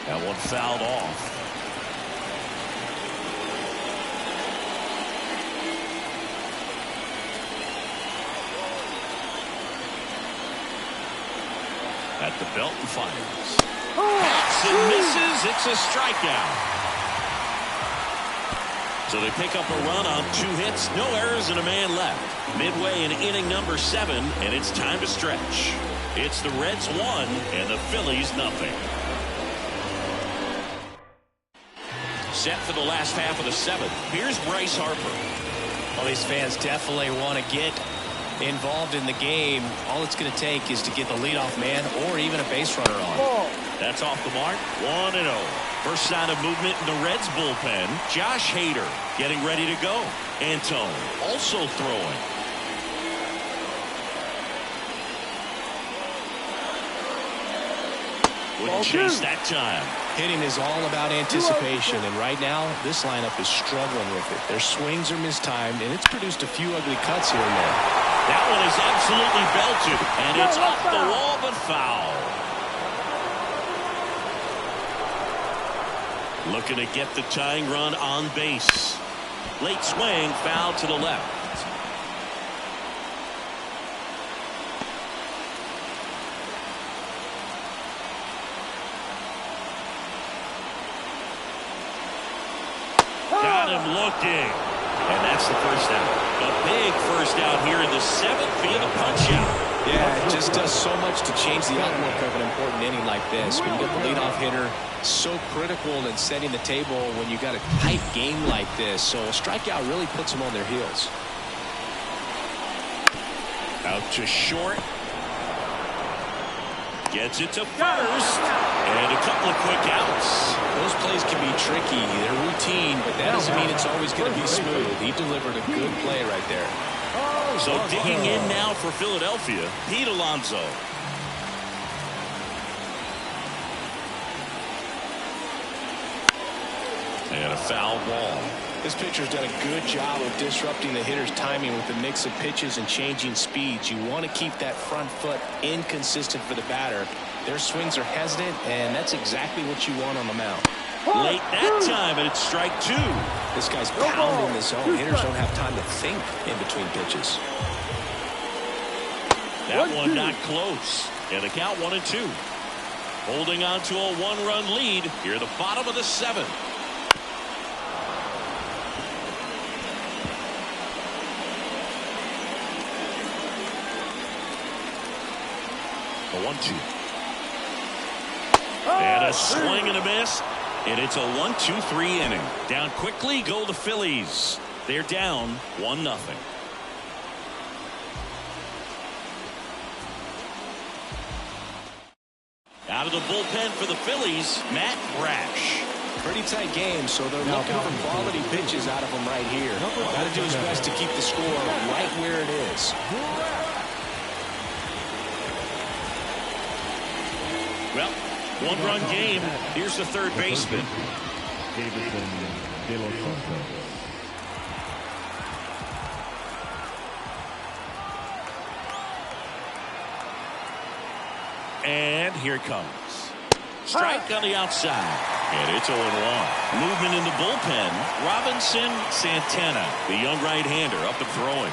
That one fouled off. At the belt and fires. And misses. It's a strikeout. So they pick up a run on 2 hits, no errors, and a man left. Midway in inning number 7, and it's time to stretch. It's the Reds 1 and the Phillies 0. Set for the last half of the 7th. Here's Bryce Harper. Well, these fans definitely want to get involved in the game. All it's going to take is to get the leadoff man or even a base runner on. That's off the mark. 1-0. First sign of movement in the Reds bullpen. Josh Hader getting ready to go. Antone also throwing. Wouldn't chase that time. Hitting is all about anticipation, and right now this lineup is struggling with it. Their swings are mistimed, and it's produced a few ugly cuts here and there. That one is absolutely belted, and it's off the wall but foul. Looking to get the tying run on base. Late swing, foul to the left. Got him looking. And that's the first out. A big first out here in the 7th via the punch out. Yeah, it just does so much to change the outlook of an important inning like this. When you get the leadoff hitter, so critical in setting the table when you got a tight game like this. So a strikeout really puts them on their heels. Out to short. Gets it to first. And a couple of quick outs. Those plays can be tricky. They're routine, but that doesn't mean it's always going to be smooth. He delivered a good play right there. So digging in now for Philadelphia, Pete Alonso. And a foul ball. This pitcher's done a good job of disrupting the hitter's timing with a mix of pitches and changing speeds. You want to keep that front foot inconsistent for the batter. Their swings are hesitant, and that's exactly what you want on the mound. Late that time, and it's strike 2. This guy's pounding the zone. Hitters don't have time to think in between pitches. That one not close. And the count 1-2. Holding on to a 1-run lead here at the bottom of the 7th. A 1-2. And a swing and a miss. And it's a 1-2-3 inning. Down quickly go the Phillies. They're down 1-0. Out of the bullpen for the Phillies, Matt Brash. Pretty tight game, so they're looking for quality pitches out of him right here. Got to do his best to keep the score right where it is. Well, 1-run game. Here's the third baseman. And here it comes. Strike on the outside. And it's 0-1. Movement in the bullpen. Robinson Santana, the young right-hander, up and throwing.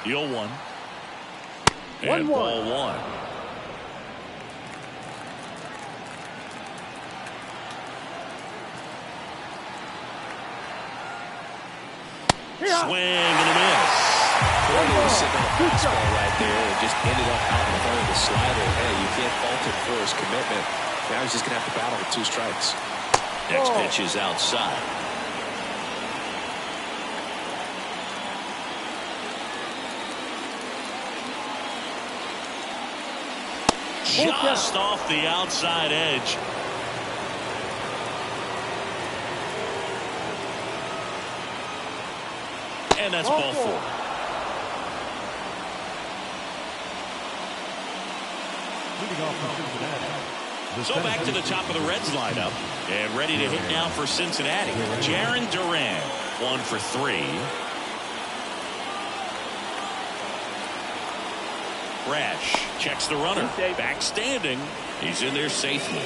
The 0-1. And ball 1. Swing and a miss. He was sitting on a fastball right there and just ended up out in front of the slider. Hey, you can't fault him for his commitment. Now he's just going to have to battle with 2 strikes. Next pitch is outside. Just off the outside edge. And that's ball 4. Leading off from Cincinnati. So back to the top of the Reds lineup. And ready to hit now for Cincinnati. Jarren Duran, 1 for 3. Brash checks the runner. Back standing. He's in there safely.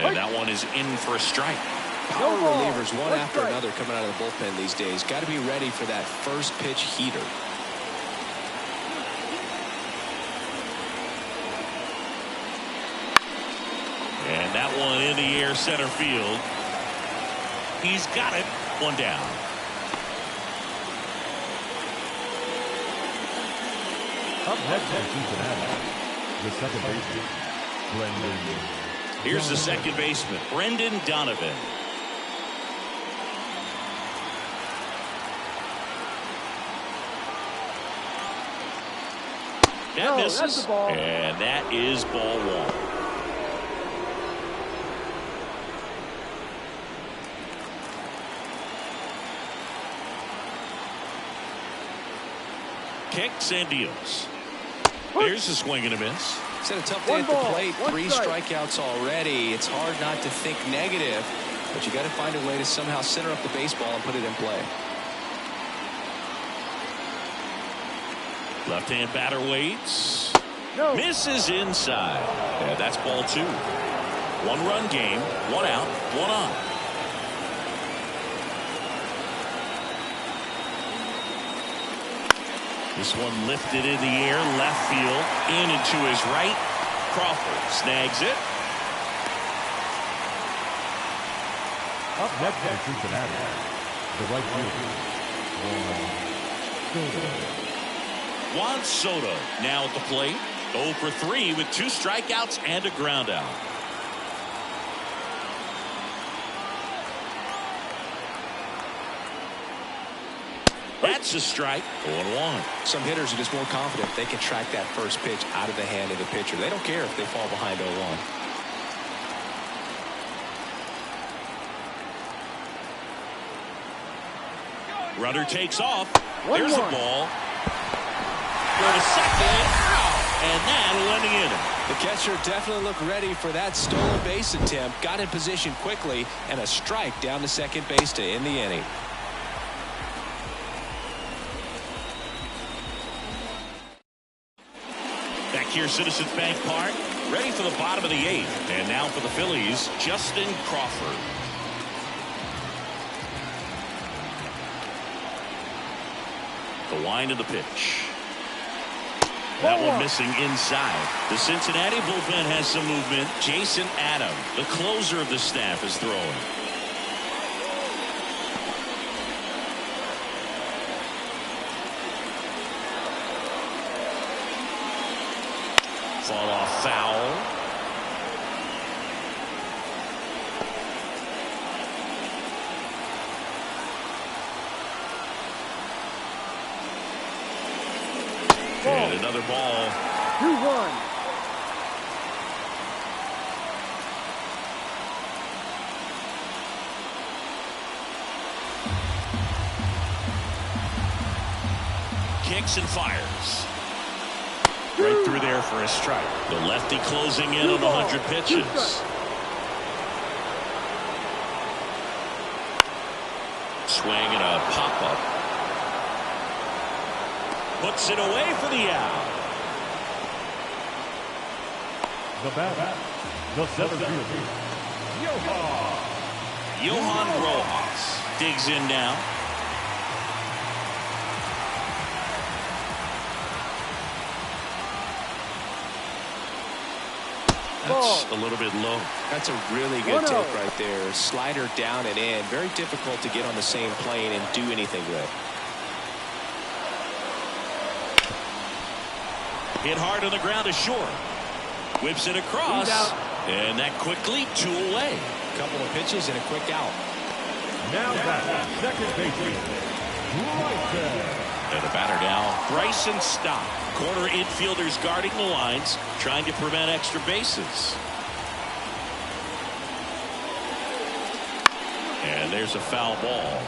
And that one is in for a strike. Power relievers, one after another, coming out of the bullpen these days. Got to be ready for that first pitch heater. And that one in the air center field. He's got it. 1 down. Up next from Cincinnati, the second baseman, Brendan. Here's the second baseman, Brendan Donovan. That misses, and that is ball 1. Kicks and deals. Here's a swing and a miss. It's had a tough day at the plate. 3 strikeouts already. It's hard not to think negative, but you got to find a way to somehow center up the baseball and put it in play. Left-hand batter waits. Misses inside. Yeah, that's ball 2. 1-run game, 1 out, 1 on. This one lifted in the air, left field, in and to his right. Crawford snags it. Up next from Cincinnati, the right fielder, Juan Soto now at the plate. 0 for 3 with 2 strikeouts and a ground out. That's a strike. 0-1. Some hitters are just more confident they can track that first pitch out of the hand of the pitcher. They don't care if they fall behind 0-1. Runner takes off. There's a ball. Go to second. And that'll end the inning. The catcher definitely looked ready for that stolen base attempt. Got in position quickly, and a strike down the second base to end the inning. Back here, Citizens Bank Park, ready for the bottom of the 8th. And now for the Phillies, Justin Crawford. The wind of the pitch. That one missing inside. The Cincinnati bullpen has some movement. Jason Adam, the closer of the staff, is throwing. Fought off foul. And another ball. 2-1. Kicks and fires. Right through there for a strike. The lefty closing in on 100 pitches. Swing and a pop-up. Puts it away for the out. The batter, the center fielder, Johan Rojas digs in now. That's a little bit low. That's a really good take right there. Slider down and in. Very difficult to get on the same plane and do anything with. Hit hard on the ground to short. Whips it across. And that quickly 2 away. Couple of pitches and a quick out. Now that second baseman, And the batter now, Bryson Stott. Corner infielders guarding the lines, trying to prevent extra bases. And there's a foul ball.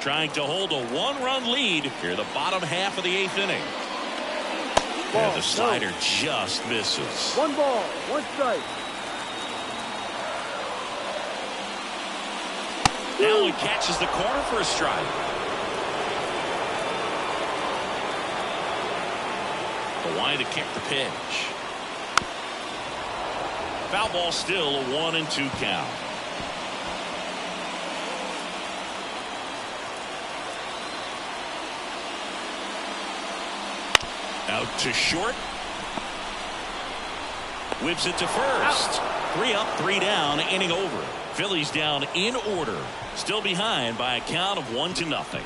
Trying to hold a 1-run lead here, the bottom half of the 8th inning. And the slider just misses. 1 ball, 1 strike. Now he catches the corner for a strike. The line to kick the pitch. Foul ball, still a 1-2 count. Out to short. Whips it to first. 3 up, 3 down, inning over. Phillies down in order. Still behind by a count of 1-0.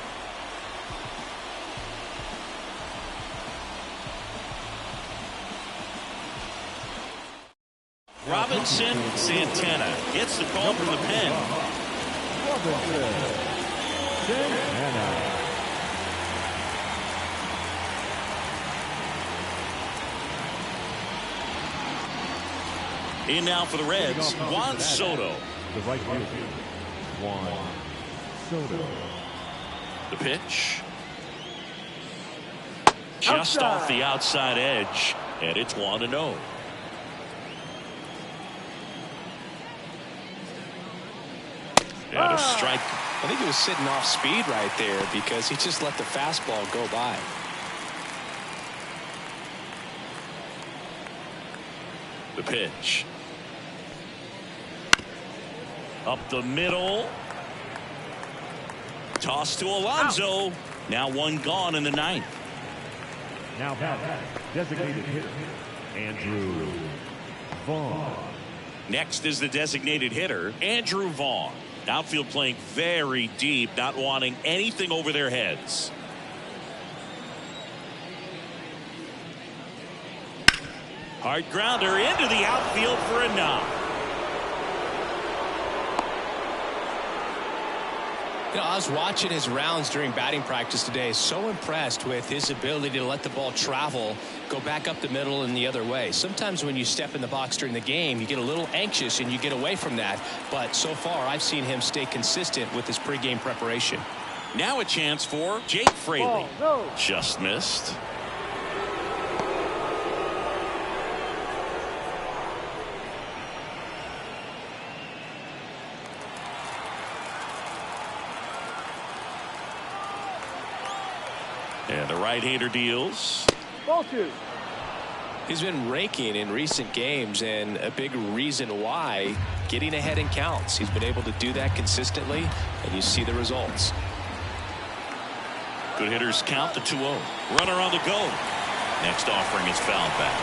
Robinson Santana gets the call from the pen. In now for the Reds, Juan Soto. The right fielder, Juan Soto. The pitch. Just off the outside edge, and it's 1-0. And a strike. I think he was sitting off speed right there because he just let the fastball go by. The pitch. Up the middle. Toss to Alonso. Now 1 gone in the 9th. Now batting, designated hitter, Andrew Vaughn. Next is the designated hitter, Andrew Vaughn. Outfield playing very deep, not wanting anything over their heads. Hard grounder into the outfield for a knock. You know, I was watching his rounds during batting practice today. So impressed with his ability to let the ball travel, go back up the middle and the other way. Sometimes when you step in the box during the game, you get a little anxious and you get away from that. But so far, I've seen him stay consistent with his pregame preparation. Now a chance for Jake Fraley. No. Just missed. And the right-hander deals. Ball 2. He's been raking in recent games, and a big reason why, getting ahead in counts. He's been able to do that consistently, and you see the results. Good hitters count the 2-0. Runner on the go. Next offering is fouled back.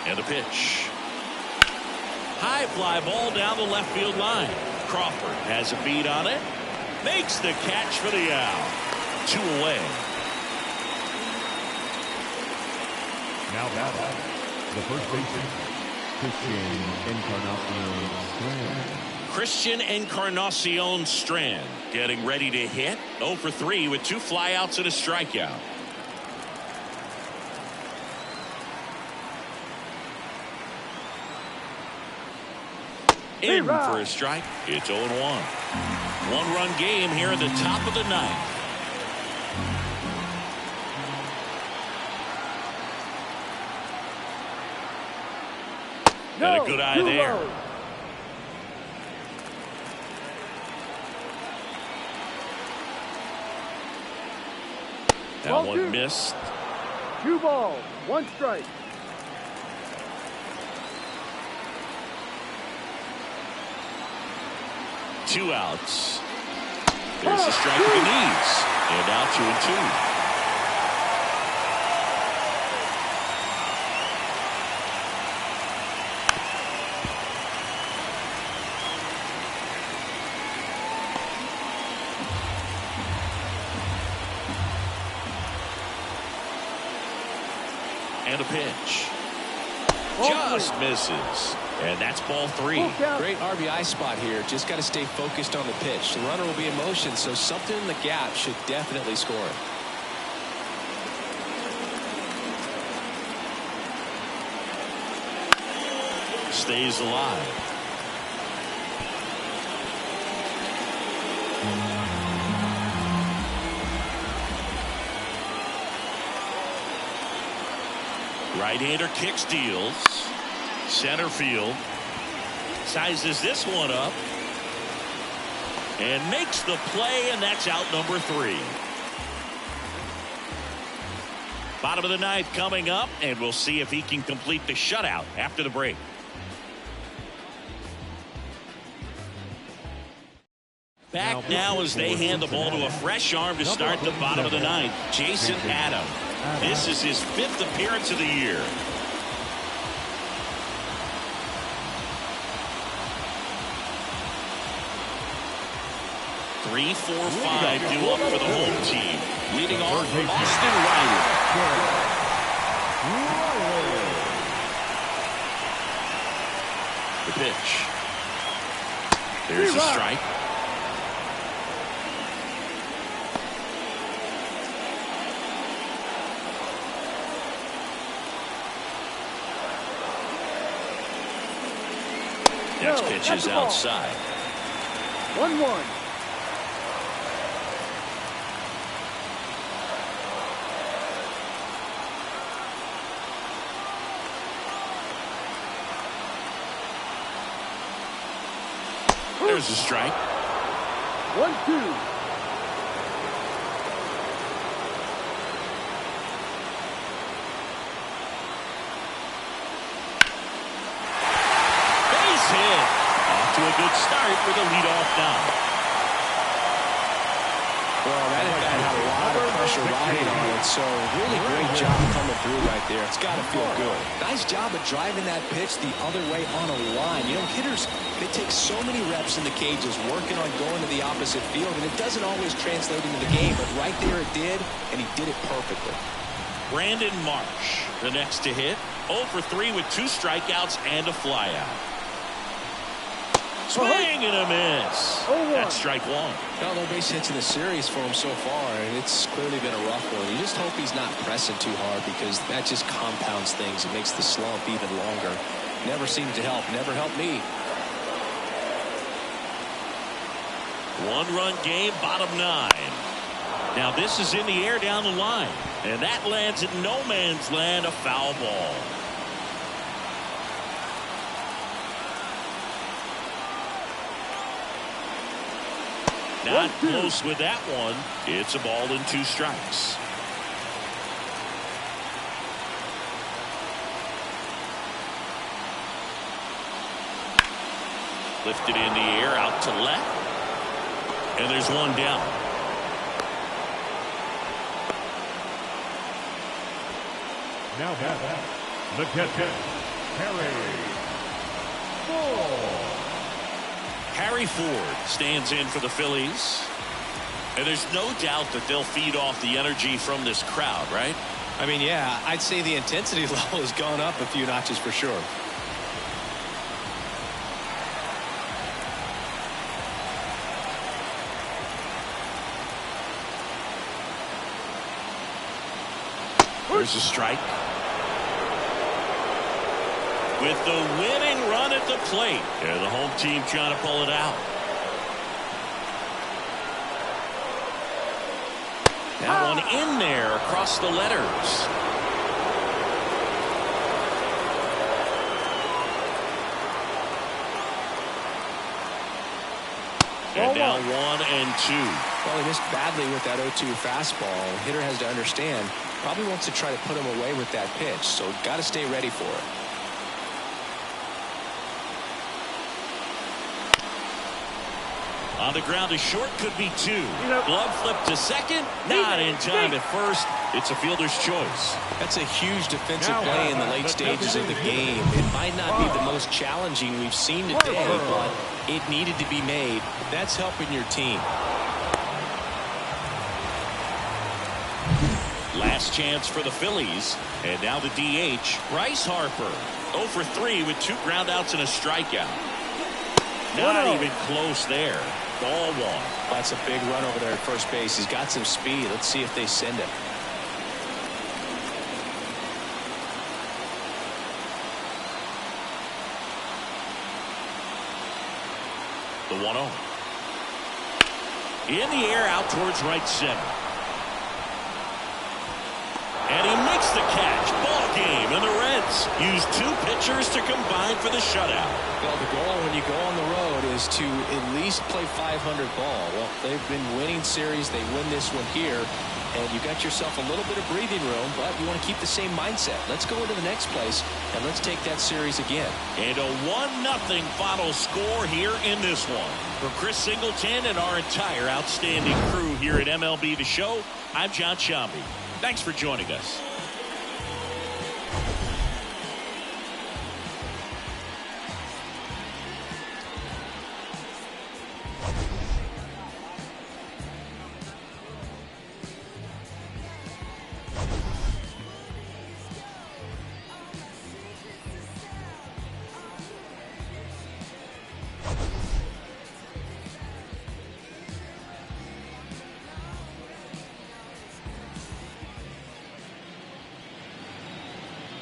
And the pitch. High fly ball down the left field line. Crawford has a beat on it. Makes the catch for the out. 2 away. Now batting, the first baseman, Christian Encarnacion Strand getting ready to hit. 0 for 3 with 2 flyouts and a strikeout. In for a strike. It's 0-1. One-run game here in the top of the ninth. Got a good eye there. That one missed. 2 balls, 1 strike. Two outs. There's a strike to the knees. And now 2-2. And a pitch. Just misses. And that's ball 3. Great RBI spot here. Just got to stay focused on the pitch. The runner will be in motion, so something in the gap should definitely score it. Stays alive. Right-hander kick steals. Center field. Sizes this one up. And makes the play, and that's out number 3. Bottom of the ninth coming up, and we'll see if he can complete the shutout after the break. Back now as they hand the ball to a fresh arm to start the bottom of the ninth. Jason Adam. This is his 5th appearance of the year. Three, 4, 5 due up for the home team. Leading off, Austin Riley. The pitch. There's a strike. Next pitch is outside. 1-1. There's a strike. 1-2. Base hit. Off to a good start with a leadoff down. Well, that at-bat had a lot of pressure riding on it, so really great job coming through right there. It's got to feel good. Nice job of driving that pitch the other way on a line. You know, hitters, they take so many reps in the cages working on going to the opposite field, and it doesn't always translate into the game, but right there it did, and he did it perfectly. Brandon Marsh, the next to hit. 0 for 3 with 2 strikeouts and a flyout. Swing and a miss. That's strike 1. Well, no base hits in the series for him so far, and it's clearly been a rough one. You just hope he's not pressing too hard because that just compounds things. It makes the slump even longer. Never seemed to help. Never helped me. One-run game, bottom 9. Now this is in the air down the line, and that lands in no man's land, a foul ball. Not close with that one. It's a ball and 2 strikes. Lifted in the air out to left. And there's one down. Now back, the catcher, Harry Ford. Harry Ford stands in for the Phillies. And there's no doubt that they'll feed off the energy from this crowd, right? I mean, yeah, I'd say the intensity level has gone up a few notches for sure. There's a strike. with the winning run at the plate. And the home team trying to pull it out. That one in there across the letters. And now 1-2. Well, he missed badly with that 0-2 fastball. The hitter has to understand, probably wants to try to put him away with that pitch, so got to stay ready for it. On the ground to short, could be 2. Glove flip to second, not in time at first. It's a fielder's choice. That's a huge defensive play in the late stages of the game. It might not be the most challenging we've seen today, but it needed to be made. That's helping your team. Last chance for the Phillies. And now the DH, Bryce Harper. 0 for 3 with 2 groundouts and a strikeout. Not even close there. Ball 1. That's a big run over there at first base. He's got some speed. Let's see if they send him. The 1-0. In the air out towards right center. And he makes the catch. Ball game. And the Reds use 2 pitchers to combine for the shutout. Well, the goal when you go on the road is to at least play 500 ball. Well, they've been winning series. They win this one here. And you got yourself a little bit of breathing room, but you want to keep the same mindset. Let's go into the next place, and let's take that series again. And a 1-0 final score here in this one. For Chris Singleton and our entire outstanding crew here at MLB The Show, I'm John Shambi. Thanks for joining us.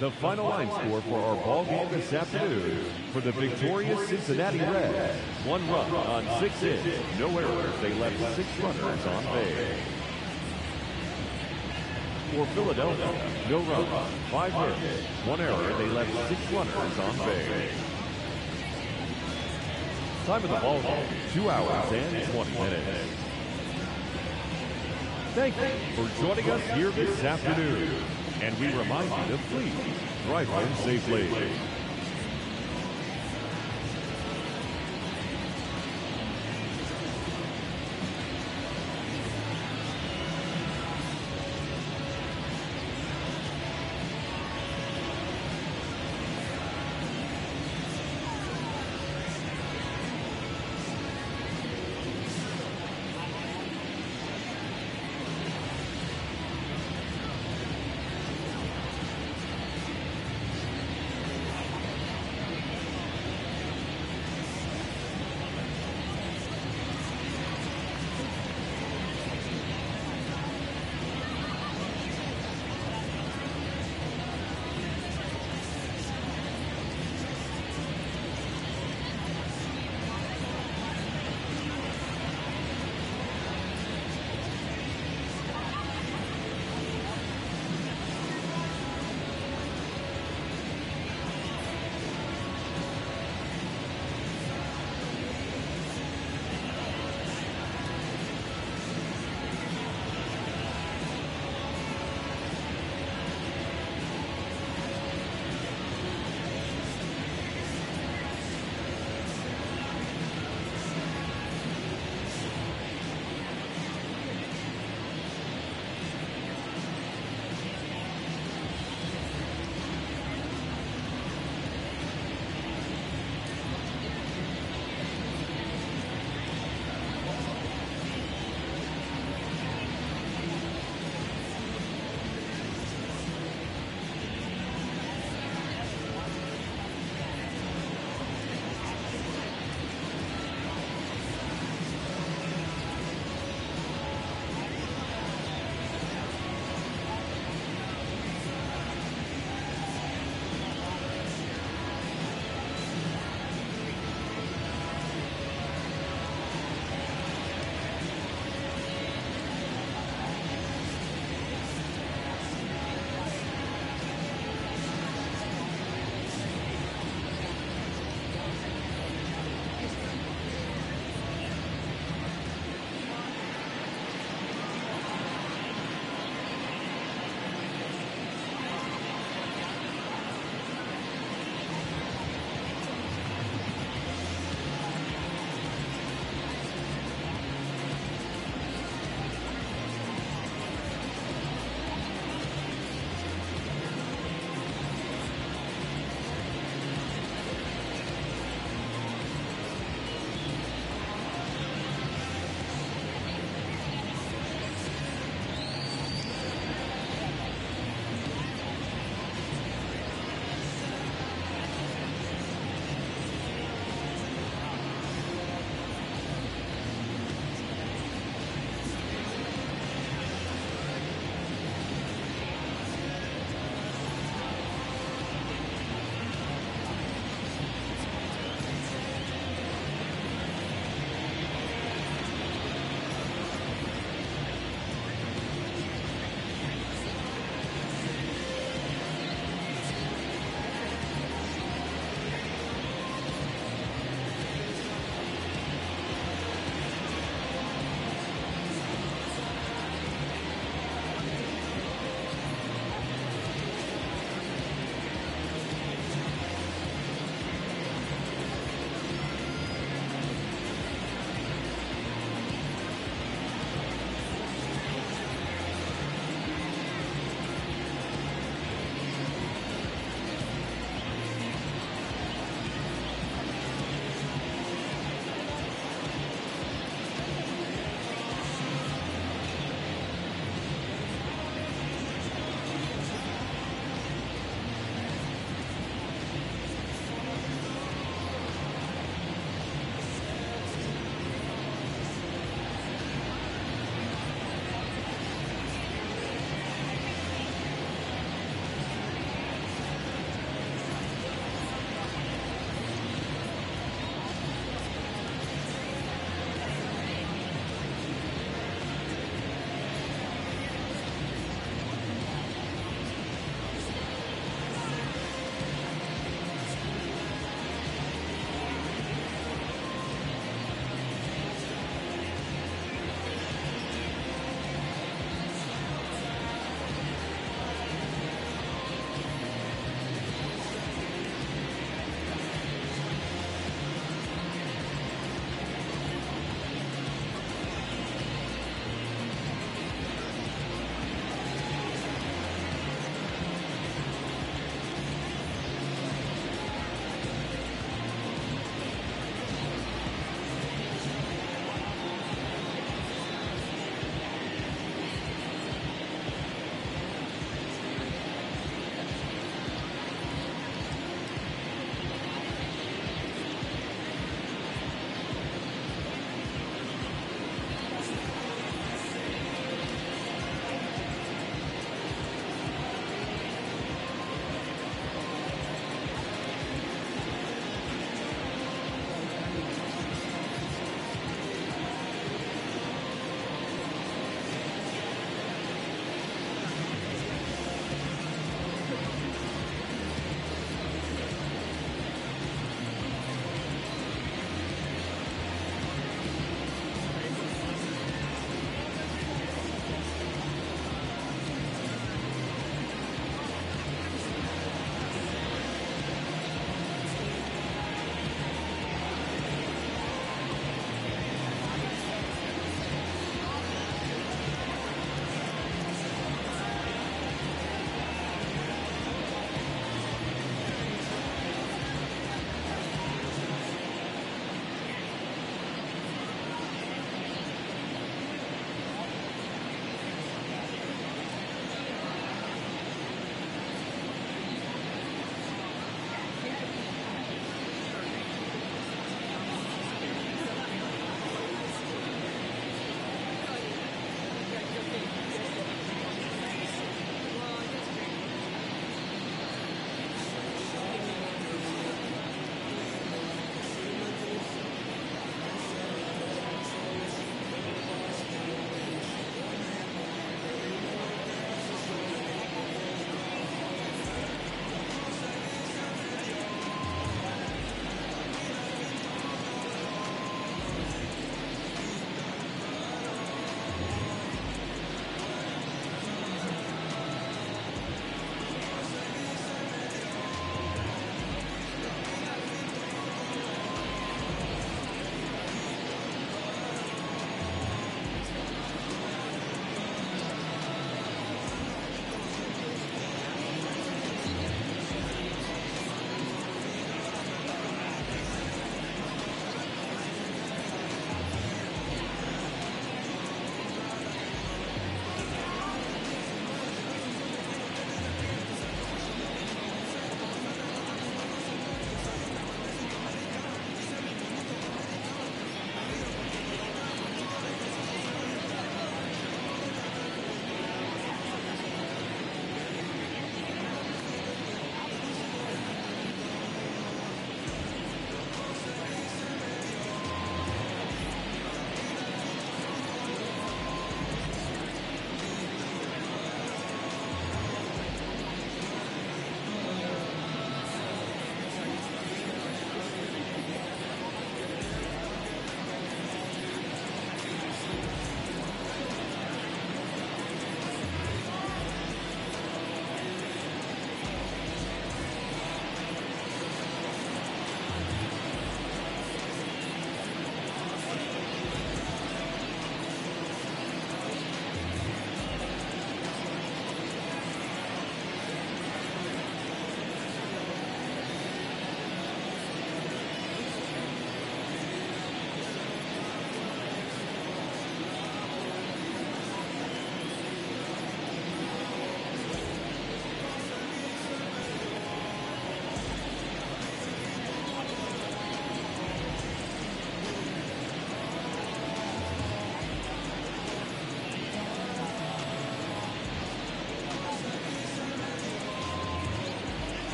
The final line score for our ball game this afternoon: for the victorious Cincinnati Reds, 1 run on 6 hits, no errors. They left 6 runners on base. For Philadelphia, no runs, 5 hits, 1 error. They left 6 runners on base. Time of the ball game: 2 hours and 20 minutes. Thank you for joining us here this afternoon. And we remind you to please drive home safely.